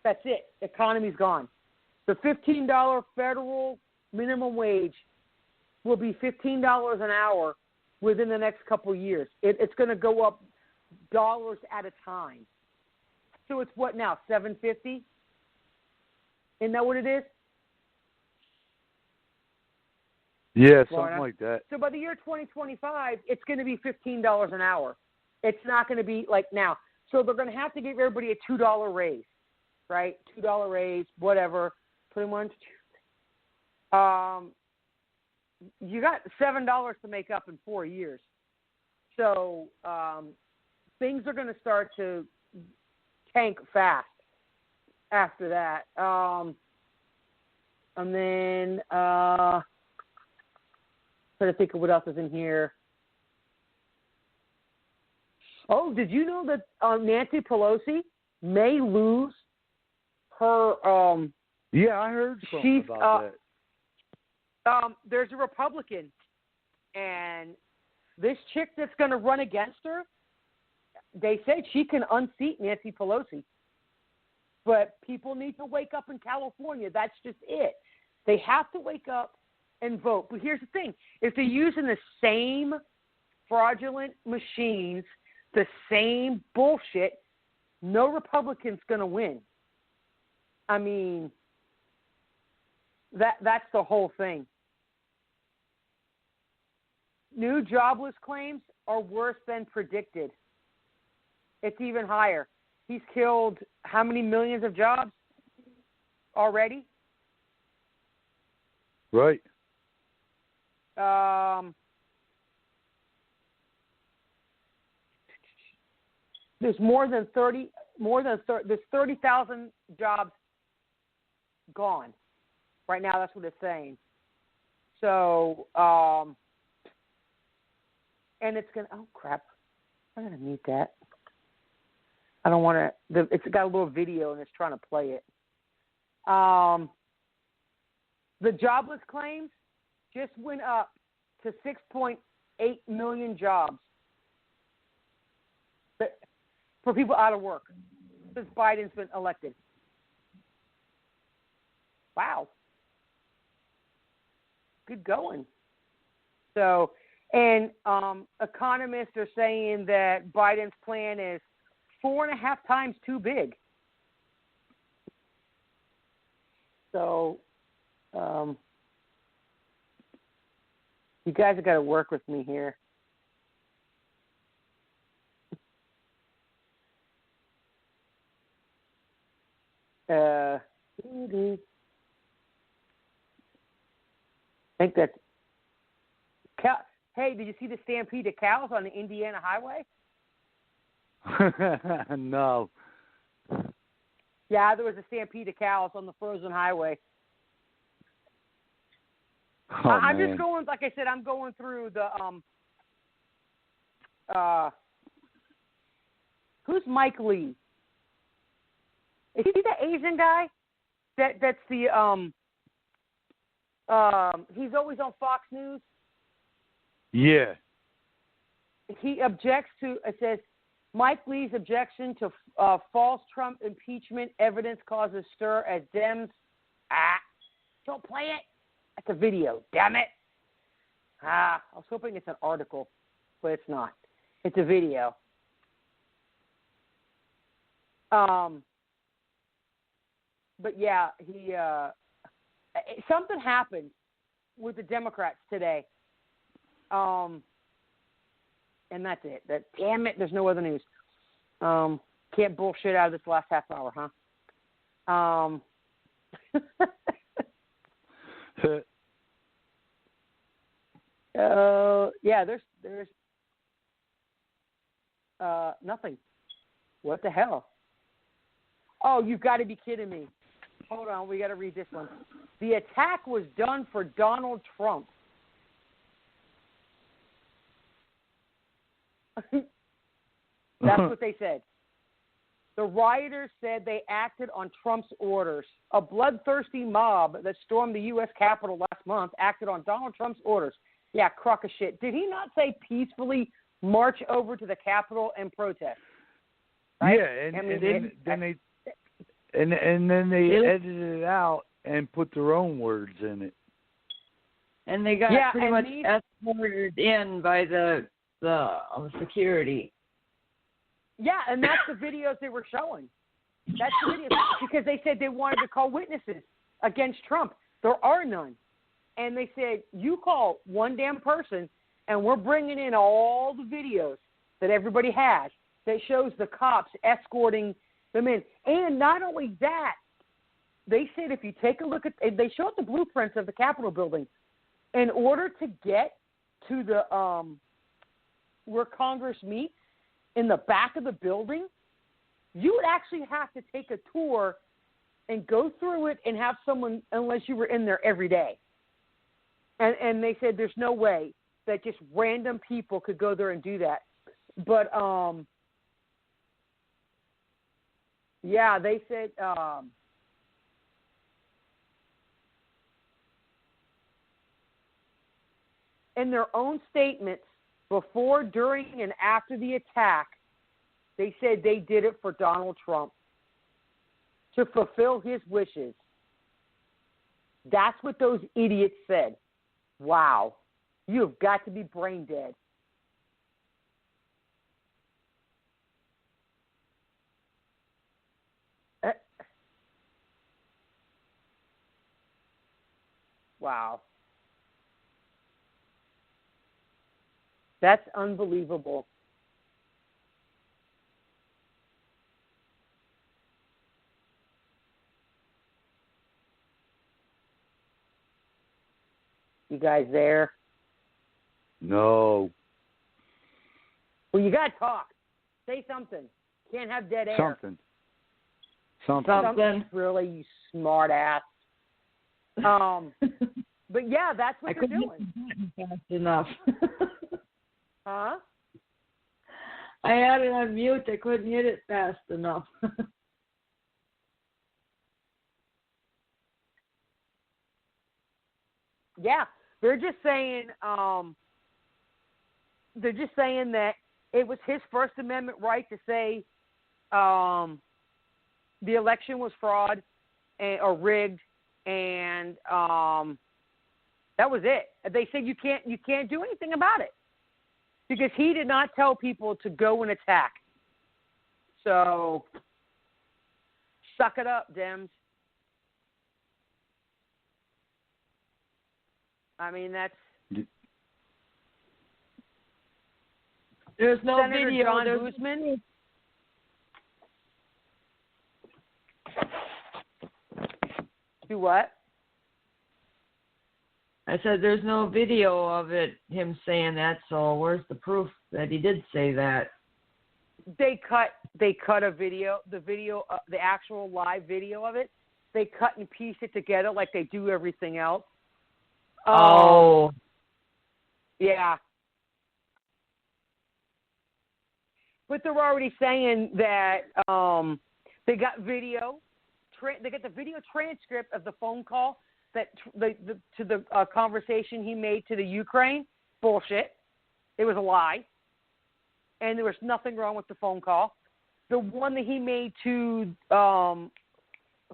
Speaker 6: that's it. The economy's gone. The $15 federal minimum wage will be $15 an hour within the next couple of years. It's going to go up dollars at a time. So it's what now, $7.50? Isn't that what it is?
Speaker 5: Yeah,
Speaker 6: Florida?
Speaker 5: something like that.
Speaker 6: So by the year 2025, it's going to be $15 an hour. It's not going to be like now. So they're going to have to give everybody a $2 raise, right? $2 raise, whatever. Put them on. You got $7 to make up in 4 years. So things are going to start to tank fast after that. And then trying to think of what else is in here. Oh, did you know that Nancy Pelosi may lose her?
Speaker 5: Yeah, I heard something about that.
Speaker 6: There's a Republican, and this chick that's going to run against her, they said she can unseat Nancy Pelosi. But people need to wake up in California. That's just it. They have to wake up and vote. But here's the thing. If they're using the same fraudulent machines, the same bullshit, no Republican's going to win. I mean, that's the whole thing. New jobless claims are worse than predicted. It's even higher. He's killed how many millions of jobs already?
Speaker 5: Right.
Speaker 6: There's there's 30,000 jobs gone. Right now, that's what it's saying. So, and it's going to, oh, crap. I'm going to mute that. I don't want to, it's got a little video and it's trying to play it. The jobless claims just went up to 6.8 million jobs for people out of work since Biden's been elected. Wow. Good going. So, and economists are saying that Biden's plan is 4.5 times too big. So, you guys have got to work with me here. I think that's hey, did you see the stampede of cows on the Indiana highway?
Speaker 5: No.
Speaker 6: Yeah, there was a stampede of cows on the frozen highway.
Speaker 5: Oh,
Speaker 6: I'm
Speaker 5: man.
Speaker 6: just going, like I said, I'm going through the who's Mike Lee? Is he the Asian guy? That's the he's always on Fox News.
Speaker 5: Yeah.
Speaker 6: He objects to, it says, Mike Lee's objection to false Trump impeachment evidence causes stir as Dems. Don't play it. That's a video. Damn it. I was hoping it's an article, but it's not. It's a video. But yeah, he something happened with the Democrats today. And that's it. Damn it, there's no other news. Can't bullshit out of this last half hour, huh? Yeah, there's nothing. What the hell? Oh, you've got to be kidding me. Hold on, we got to read this one. the attack was done for Donald Trump. That's what they said. The rioters said they acted on Trump's orders. A bloodthirsty mob that stormed the U.S. Capitol last month acted on Donald Trump's orders. Yeah, crock of shit. Did he not say peacefully march over to the Capitol and protest? Right?
Speaker 5: Yeah, and then they edited it out and put their own words in it.
Speaker 7: And they got pretty much escorted in by the security.
Speaker 6: Yeah, and that's the videos they were showing. That's the videos because they said they wanted to call witnesses against Trump. There are none. And they said, you call one damn person, and we're bringing in all the videos that everybody has that shows the cops escorting them in. And not only that, they said if you take a look at, they showed the blueprints of the Capitol building. In order to get to the where Congress meets, in the back of the building, you would actually have to take a tour and go through it and have someone, unless you were in there every day. And they said there's no way that just random people could go there and do that. But, yeah, they said in their own statements, before, during, and after the attack, they said they did it for Donald Trump to fulfill his wishes. That's what those idiots said. Wow. You have got to be brain dead. Wow. That's unbelievable. You guys there?
Speaker 5: No.
Speaker 6: Well, you got to talk. Say something. Can't have dead air.
Speaker 5: Something.
Speaker 6: Really, you smart ass. But yeah, that's what they're doing.
Speaker 7: Fast enough.
Speaker 6: Huh?
Speaker 7: I had it on mute. I couldn't hit it fast enough.
Speaker 6: Yeah, they're just saying that it was his First Amendment right to say the election was fraud or rigged, and that was it. They said you can't do anything about it because he did not tell people to go and attack. So suck it up, Dems. I mean, that's...
Speaker 7: There's no
Speaker 6: Senator
Speaker 7: video.
Speaker 6: John Boozman. Do what?
Speaker 7: I said there's no video of it, him saying that, so where's the proof that he did say that?
Speaker 6: They cut a video, the actual live video of it. They cut and piece it together like they do everything else. Yeah. But they're already saying that they got video. They got the video transcript of the phone call that to the conversation he made to the Ukraine. Bullshit. It was a lie. And there was nothing wrong with the phone call. The one that he made to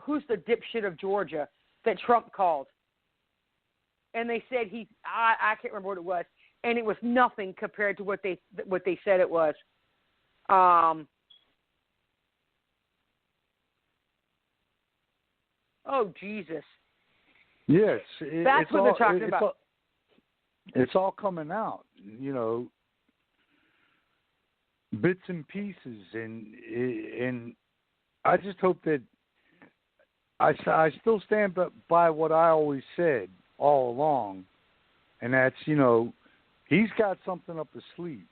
Speaker 6: who's the dipshit of Georgia that Trump called. And they said I can't remember what it was, and it was nothing compared to what they said it was. Oh Jesus!
Speaker 5: Yes,
Speaker 6: that's what they're talking about.
Speaker 5: It's all coming out, bits and pieces, and I just hope that I still stand by what I always said all along, and that's, he's got something up his sleeve.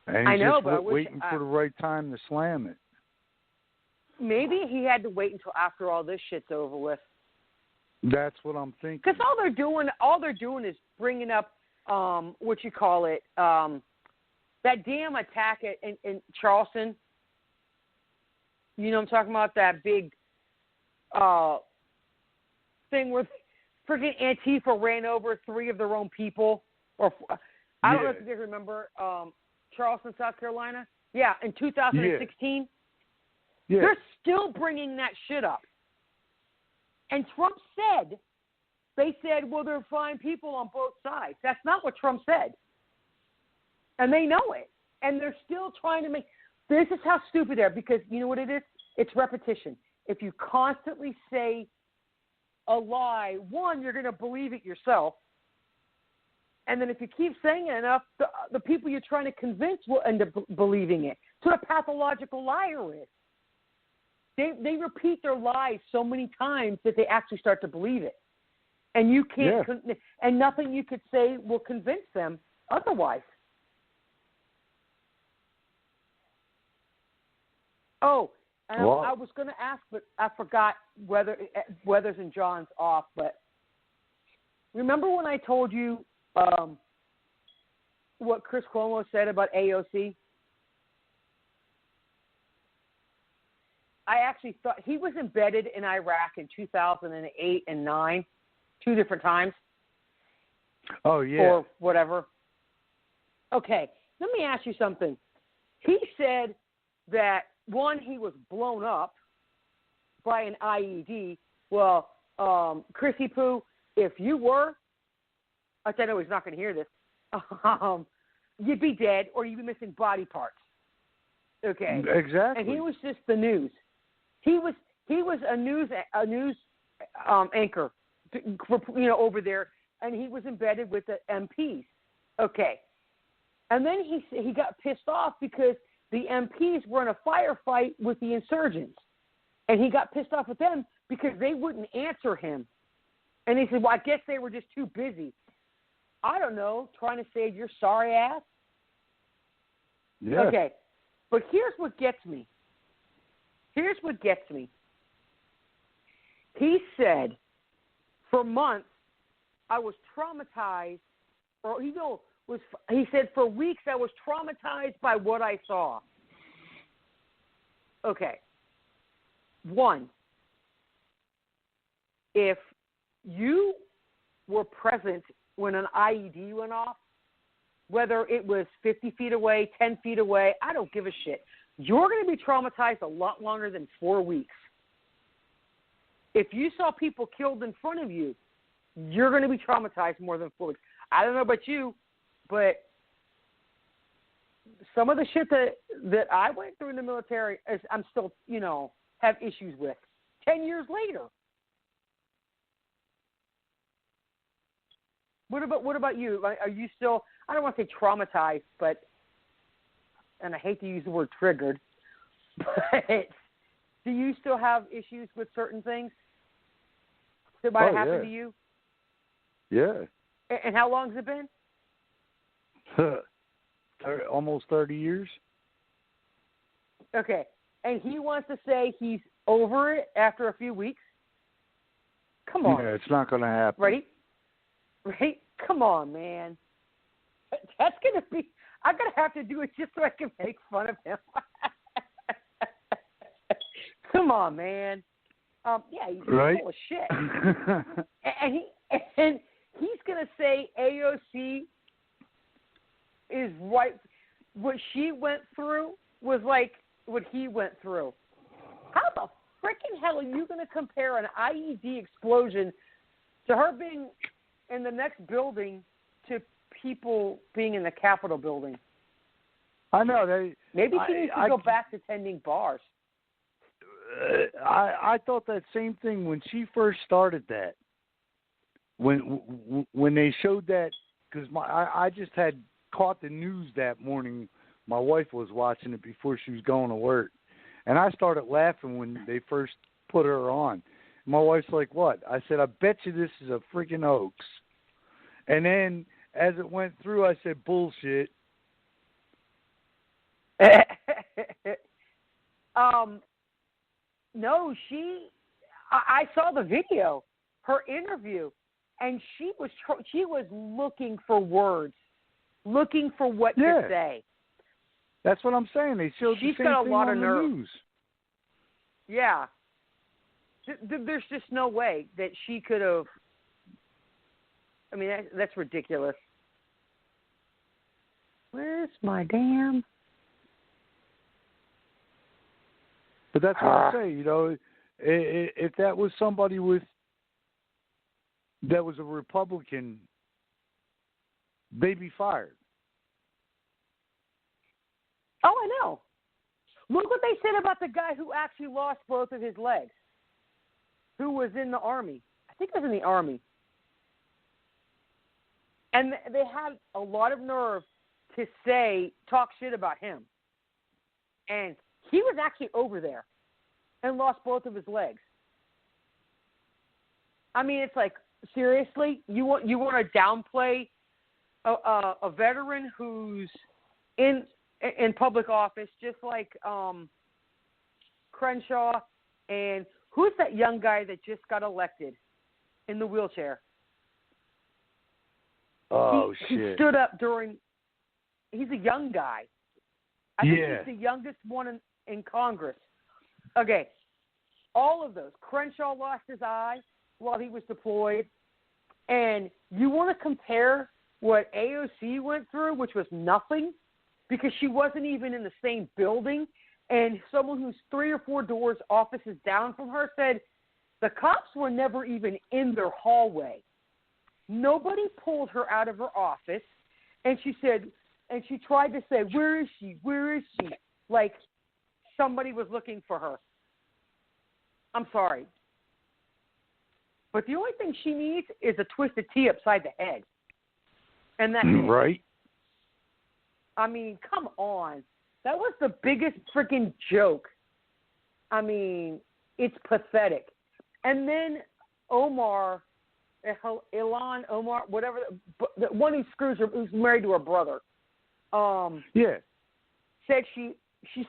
Speaker 5: And he's waiting for the right time to slam it.
Speaker 6: maybe he had to wait until after all this shit's over with.
Speaker 5: That's what I'm thinking.
Speaker 6: Because all they're doing is bringing up that damn attack in Charleston. You know what I'm talking about? That big thing where freaking Antifa ran over 3 of their own people. Or I don't know if you guys remember Charleston, South Carolina. Yeah, in 2016.
Speaker 5: Yeah.
Speaker 6: They're still bringing that shit up. And Trump said, they said, well, there are fine people on both sides. That's not what Trump said. And they know it. And they're still trying to make, this is how stupid they are, because you know what it is? It's repetition. If you constantly say a lie, one, you're going to believe it yourself. And then if you keep saying it enough, the people you're trying to convince will end up believing it. So a pathological liar is. They repeat their lies so many times that they actually start to believe it. And you can't, and nothing you could say will convince them otherwise. Oh, and I was going to ask, but I forgot whether Weathers and John's off. But remember when I told you what Chris Cuomo said about AOC? I actually thought he was embedded in Iraq in 2008 and 9, 2 different times.
Speaker 5: Oh, yeah.
Speaker 6: Or whatever. Okay, let me ask you something. He said that, one, he was blown up by an IED. Well, Chrissy Poo, if you were, I know he's not going to hear this, you'd be dead or you'd be missing body parts. Okay.
Speaker 5: Exactly.
Speaker 6: And he was just the news. He was a news anchor, over there, and he was embedded with the MPs. Okay. And then he got pissed off because the MPs were in a firefight with the insurgents. And he got pissed off with them because they wouldn't answer him. And he said, well, I guess they were just too busy. I don't know, trying to save your sorry ass?
Speaker 5: Yeah.
Speaker 6: Okay. But here's what gets me. He said, for months, I was traumatized, he said, for weeks, I was traumatized by what I saw. Okay. 1, if you were present when an IED went off, whether it was 50 feet away, 10 feet away, I don't give a shit. You're going to be traumatized a lot longer than 4 weeks. If you saw people killed in front of you, you're going to be traumatized more than 4 weeks. I don't know about you, but some of the shit that I went through in the military, I'm still, have issues with 10 years later. What about you? Are you still, I don't want to say traumatized, but, and I hate to use the word triggered, but do you still have issues with certain things that might have happened to you?
Speaker 5: Yeah.
Speaker 6: And how long has it been?
Speaker 5: Almost 30 years.
Speaker 6: Okay. And he wants to say he's over it after a few weeks? Come on.
Speaker 5: Yeah, it's not going to happen.
Speaker 6: Right? Come on, man. That's going to be, I'm going to have to do it just so I can make fun of him. Come on, man. Yeah, he's full of shit. and he's going to say AOC is right. What she went through was like what he went through. How the freaking hell are you going to compare an IED explosion to her being in the next building to people being in the Capitol building?
Speaker 5: I know.
Speaker 6: Maybe she needs to go back to tending bars.
Speaker 5: I thought that same thing when she first started that. When they showed that, because I just had caught the news that morning. My wife was watching it before she was going to work, and I started laughing when they first put her on. My wife's like, "What?" I said, "I bet you this is a freaking hoax." And then as it went through, I said, "Bullshit."
Speaker 6: No, I saw the video, her interview, and she was looking for words, looking for what to say.
Speaker 5: That's what I'm saying. They showed
Speaker 6: She's
Speaker 5: the same
Speaker 6: got a
Speaker 5: thing
Speaker 6: lot
Speaker 5: on
Speaker 6: of
Speaker 5: the
Speaker 6: nerve.
Speaker 5: news.
Speaker 6: Yeah. There's just no way that she could have. I mean, that's ridiculous. Where's my damn?
Speaker 5: But that's what I'm saying. You know, if that was somebody that was a Republican, they'd be fired.
Speaker 6: Oh, I know. Look what they said about the guy who actually lost both of his legs, who was in the Army. I think he was in the Army. And they had a lot of nerve to talk shit about him. And he was actually over there and lost both of his legs. I mean, it's like, seriously, you want to downplay a veteran who's in public office, just like Crenshaw, and who's that young guy that just got elected in the wheelchair?
Speaker 5: Oh,
Speaker 6: He stood up during. He's a young guy. I think he's the youngest one in Congress. Okay, all of those. Crenshaw lost his eye while he was deployed, and you want to compare what AOC went through, which was nothing, because she wasn't even in the same building, and someone who's 3 or 4 doors, offices down from her said the cops were never even in their hallway. Nobody pulled her out of her office, and she said, and she tried to say, "Where is she? Where is she?" Like somebody was looking for her. I'm sorry. But the only thing she needs is a twisted tea upside the head. And that's it.
Speaker 5: Right.
Speaker 6: I mean, come on. That was the biggest freaking joke. I mean, it's pathetic. And then Omar, whatever, the one who screws her, who's married to her brother. Said she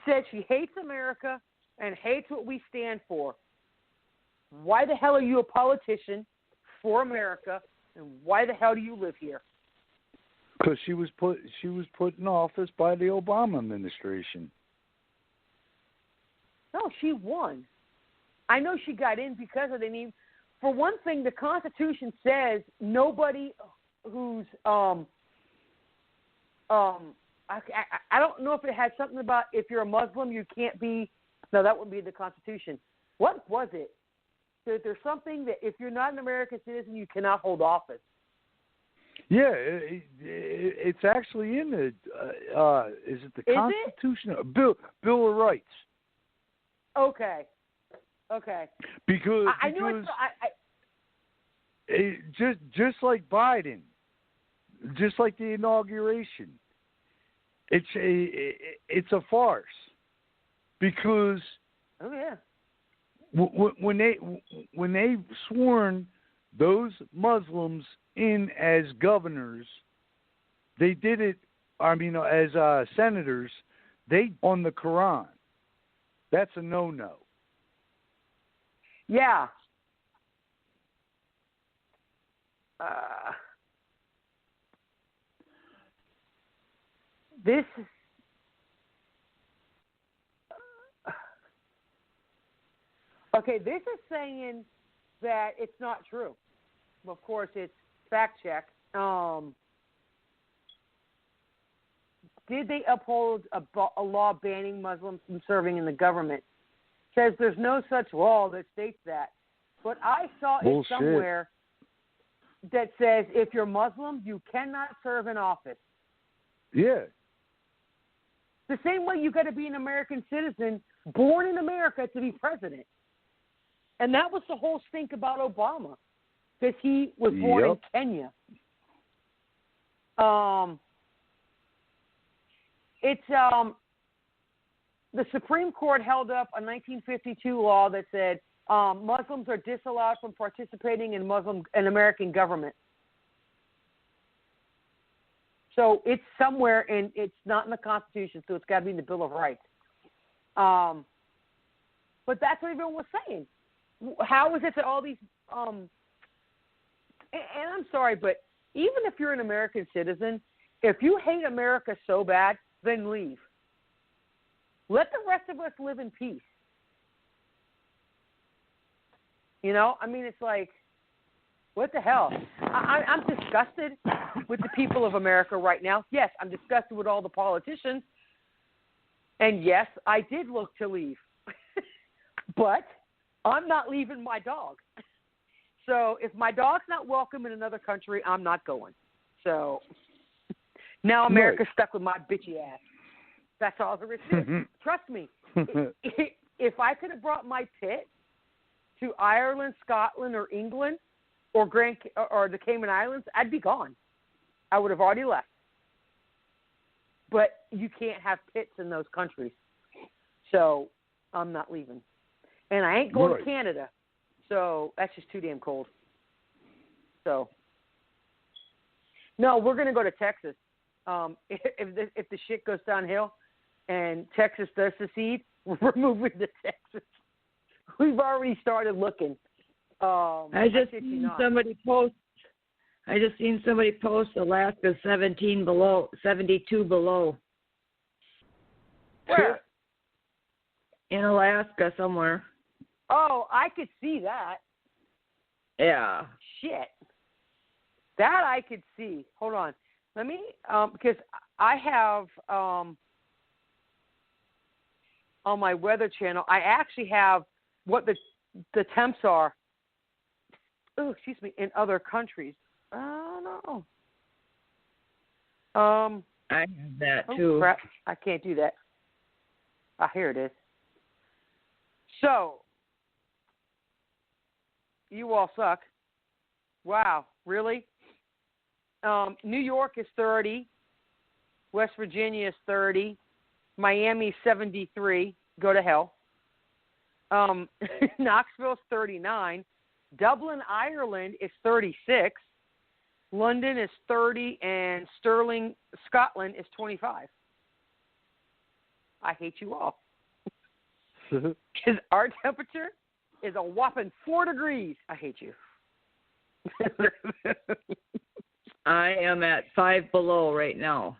Speaker 6: said she hates America and hates what we stand for. Why the hell are you a politician for America, and why the hell do you live here?
Speaker 5: Because she was put in office by the Obama administration.
Speaker 6: No, she won. I know she got in because of the need. For one thing, the Constitution says nobody who's I don't know if it had something about if you're a Muslim you can't be. No, that wouldn't be the Constitution. What was it? There's something that if you're not an American citizen, you cannot hold office.
Speaker 5: Yeah, it's actually in the. Is it the Constitution? Bill of Rights.
Speaker 6: Okay.
Speaker 5: Because
Speaker 6: I knew
Speaker 5: just like Biden, just like the inauguration, it's a farce. Because when they sworn those Muslims in as governors, they did it. I mean, as senators, they on the Quran. That's a no-no.
Speaker 6: Yeah. This is. Okay, this is saying that it's not true. Of course, it's fact check. Did they uphold a law banning Muslims from serving in the government? Says there's no such law that states that. But I saw it somewhere that says if you're Muslim, you cannot serve in office.
Speaker 5: Yeah.
Speaker 6: The same way you got to be an American citizen, born in America, to be president. And that was the whole stink about Obama, because he was born in Kenya. The Supreme Court held up a 1952 law that said Muslims are disallowed from participating in American government. So it's somewhere, and it's not in the Constitution, so it's got to be in the Bill of Rights. But that's what everyone was saying. How is it that all these and I'm sorry, but even if you're an American citizen, if you hate America so bad, then leave. Let the rest of us live in peace. You know, I mean, it's like, what the hell? I'm disgusted with the people of America right now. Yes, I'm disgusted with all the politicians. And yes, I did look to leave. But I'm not leaving my dog. So if my dog's not welcome in another country, I'm not going. So now America's stuck with my bitchy ass. That's all there is to it. Trust me. If I could have brought my pit to Ireland, Scotland, or England, or the Cayman Islands, I'd be gone. I would have already left. But you can't have pits in those countries. So I'm not leaving. And I ain't going to Canada. So that's just too damn cold. So, no, we're going to go to Texas. If the shit goes downhill and Texas does secede, we're moving to Texas. We've already started looking.
Speaker 7: I just seen somebody post Alaska 72 below.
Speaker 6: Where?
Speaker 7: In Alaska somewhere.
Speaker 6: Oh, I could see that.
Speaker 7: Yeah.
Speaker 6: Shit. That I could see. Hold on. Let me, because I have, on my weather channel, I actually have what the temps are, in other countries. I don't know.
Speaker 7: I have that too.
Speaker 6: Crap. I can't do that. Ah, here it is. So, you all suck. Wow, really? New York is 30. West Virginia is 30. Miami 73. Go to hell. Knoxville's 39. Dublin, Ireland is 36. London is 30, and Stirling, Scotland is 25. I hate you all. Because our temperature is a whopping 4 degrees. I hate you.
Speaker 7: I am at 5 below right now.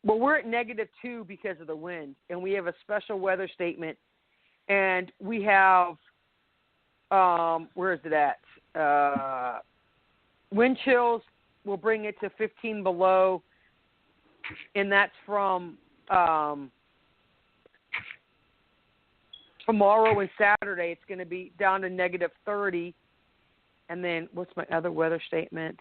Speaker 6: Well, we're at -2 because of the wind, and we have a special weather statement, and we have, where is it at? Wind chills will bring it to 15 below, and that's from tomorrow and Saturday. It's going to be down to -30. And then what's my other weather statement?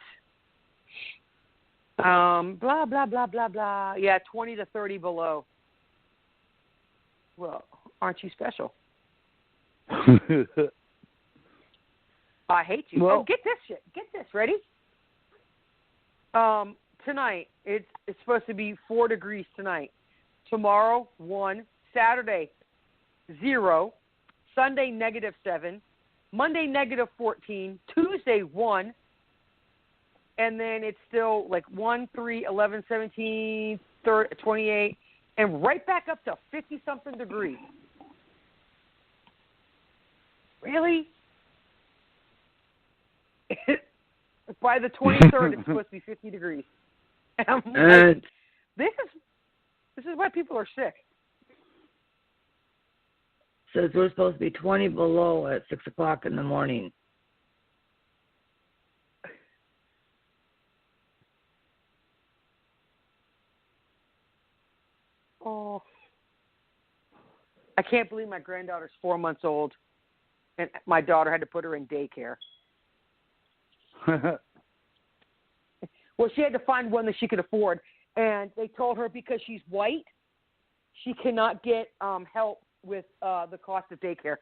Speaker 6: Blah, blah, blah, blah, blah. Yeah, 20 to 30 below. Well, aren't you special? I hate you.
Speaker 5: Well,
Speaker 6: get this shit. Get this. Ready? Tonight, it's supposed to be 4 degrees tonight. Tomorrow, 1. Saturday, 0. Sunday, -7. Monday, -14. Tuesday, 1. And then it's still like 1, 3, 11, 17, 28, and right back up to 50-something degrees. Really? By the 23rd, it's supposed to be 50 degrees. And I'm like, this is why people are sick.
Speaker 7: Says we're supposed to be 20 below at 6 o'clock in the morning.
Speaker 6: Oh, I can't believe my granddaughter's 4 months old, and my daughter had to put her in daycare. Well, she had to find one that she could afford, and they told her because she's white, she cannot get help with the cost of daycare.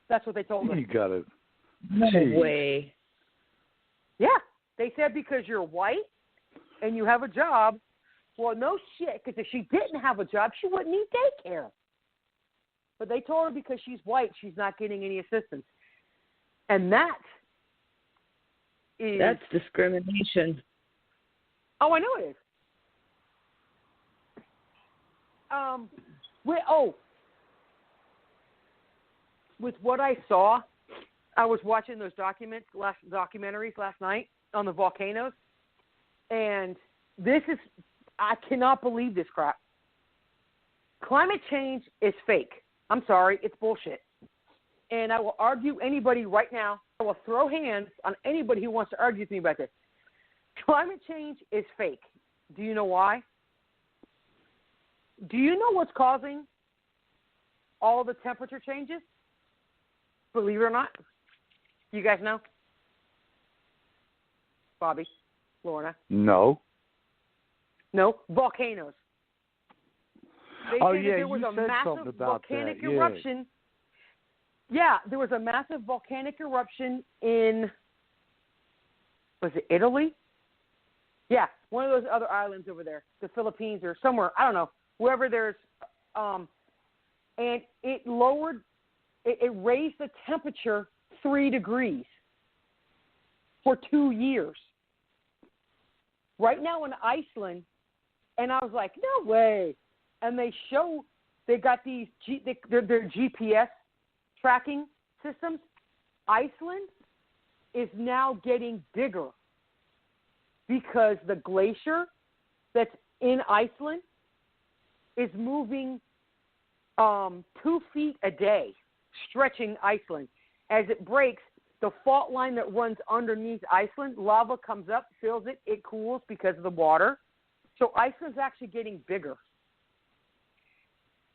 Speaker 6: That's what they told her.
Speaker 5: You got it.
Speaker 7: No way.
Speaker 6: Yeah, they said because you're white and you have a job. Well, no shit, because if she didn't have a job, she wouldn't need daycare. But they told her because she's white, she's not getting any assistance. And that's
Speaker 7: discrimination.
Speaker 6: Oh, I know it is. with what I saw, I was watching those documentaries last night on the volcanoes, and I cannot believe this crap. Climate change is fake. I'm sorry, it's bullshit. And I will argue anybody right now. I will throw hands on anybody who wants to argue with me about this. Climate change is fake. Do you know why? Do you know what's causing all the temperature changes? Believe it or not. You guys know? Bobby, Lorna?
Speaker 5: No.
Speaker 6: No? Volcanoes. They say that there was a massive volcanic eruption. Yeah, there was a massive volcanic eruption in, was it Italy? Yeah, one of those other islands over there, the Philippines or somewhere, I don't know, wherever there's, and it raised the temperature 3 degrees for 2 years. Right now in Iceland, and I was like, no way. And they got these, their GPS tracking systems. Iceland is now getting bigger because the glacier that's in Iceland is moving 2 feet a day, stretching Iceland. As it breaks, the fault line that runs underneath Iceland, lava comes up, fills it, it cools because of the water. So Iceland's actually getting bigger.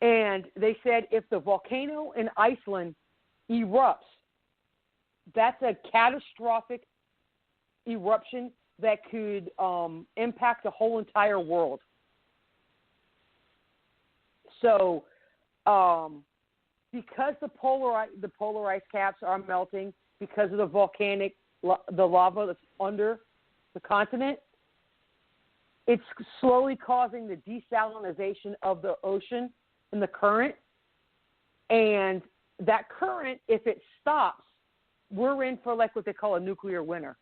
Speaker 6: And they said if the volcano in Iceland erupts, that's a catastrophic eruption that could impact the whole entire world. So because the polar ice caps are melting, because of the lava that's under the continent, it's slowly causing the desalinization of the ocean and the current. And that current, if it stops, we're in for like what they call a nuclear winter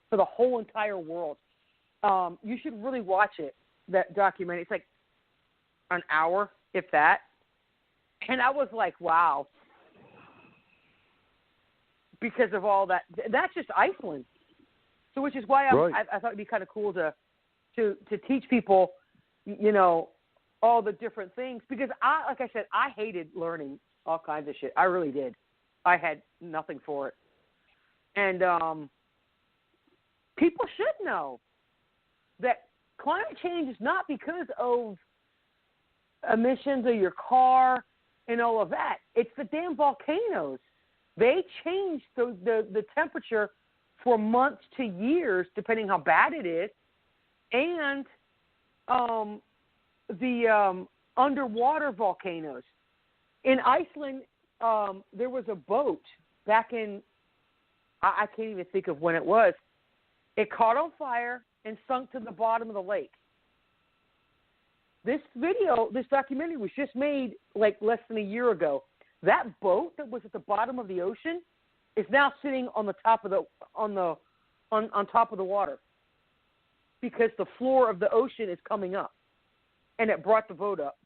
Speaker 6: for the whole entire world. You should really watch it, that documentary. It's like an hour, if that. And I was like, wow. Because of all that. That's just Iceland. So which is why I thought it'd be kind of cool to teach people, you know, all the different things. Because like I said, I hated learning all kinds of shit. I really did. I had nothing for it. And people should know that climate change is not because of emissions of your car and all of that. It's the damn volcanoes. They change the temperature for months to years, depending how bad it is. And the underwater volcanoes. In Iceland, there was a boat back in, I can't even think of when it was. It caught on fire and sunk to the bottom of the lake. This documentary was just made like less than a year ago. That boat that was at the bottom of the ocean is now sitting on the top of on top of the water because the floor of the ocean is coming up, and it brought the boat up.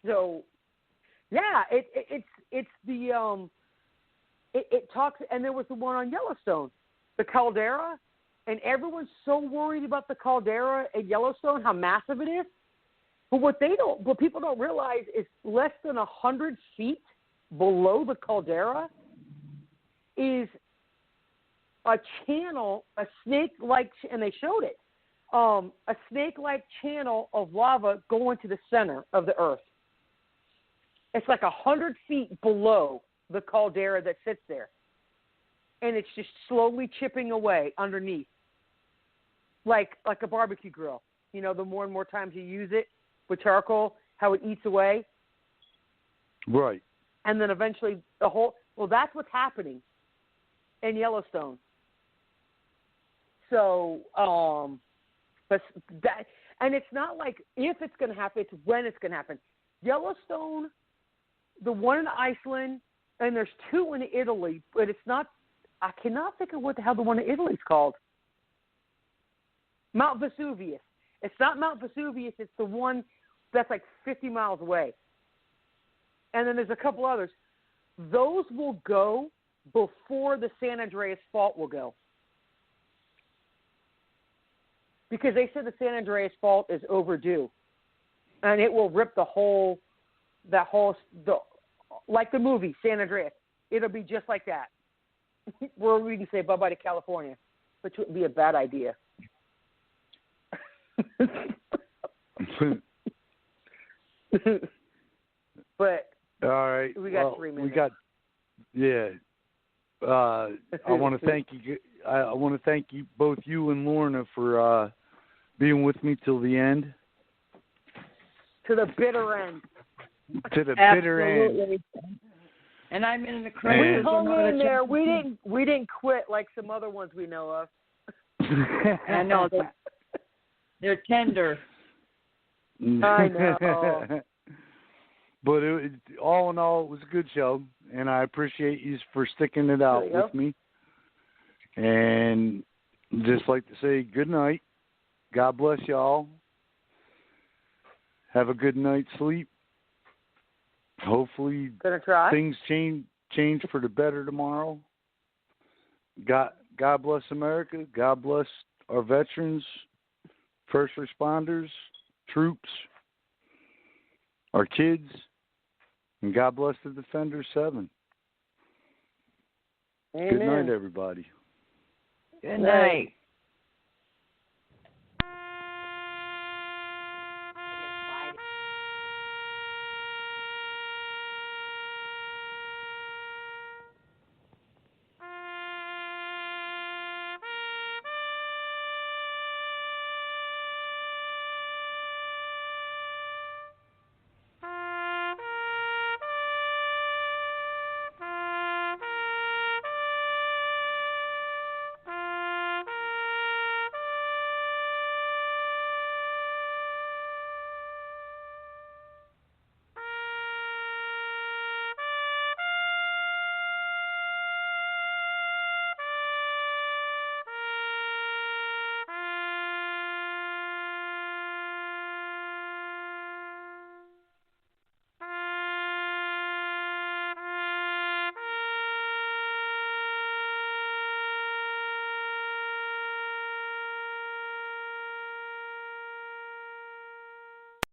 Speaker 6: So, yeah, it talks, and there was the one on Yellowstone, the caldera, and everyone's so worried about the caldera at Yellowstone, how massive it is. But what people don't realize is less than 100 feet below the caldera is a channel, a snake-like, and they showed it, a snake-like channel of lava going to the center of the earth. It's like 100 feet below the caldera that sits there. And it's just slowly chipping away underneath. Like a barbecue grill. You know, the more and more times you use it with charcoal, how it eats away.
Speaker 5: Right.
Speaker 6: And then eventually that's what's happening in Yellowstone. So, but that, and it's not like if it's going to happen, it's when it's going to happen. Yellowstone, the one in Iceland, and there's 2 in Italy, but it's not, I cannot think of what the hell the one in Italy is called. Mount Vesuvius. It's not Mount Vesuvius, it's the one that's like 50 miles away. and then there's a couple others. Those will go before the San Andreas Fault will go. Because they said the San Andreas Fault is overdue. And it will rip like the movie, San Andreas. It'll be just like that. Where we can say bye-bye to California, which would be a bad idea. But
Speaker 5: all right,
Speaker 6: we got 3 minutes.
Speaker 5: I want to thank you. I want to thank you, both you and Lorna, for being with me till the end.
Speaker 6: To the bitter end.
Speaker 5: To the bitter end.
Speaker 7: And I'm in the crisis.
Speaker 6: We hung in there. We didn't quit like some other ones we know of.
Speaker 7: I know they're tender.
Speaker 6: I know.
Speaker 5: But all in all, it was a good show, and I appreciate you for sticking it out with me. And just like to say good night. God bless y'all. Have a good night's sleep. Hopefully things change for the better tomorrow. God bless America. God bless our veterans, first responders, troops, our kids, and God bless the Defenders 7.
Speaker 6: Amen.
Speaker 5: Good night, everybody.
Speaker 7: Good night.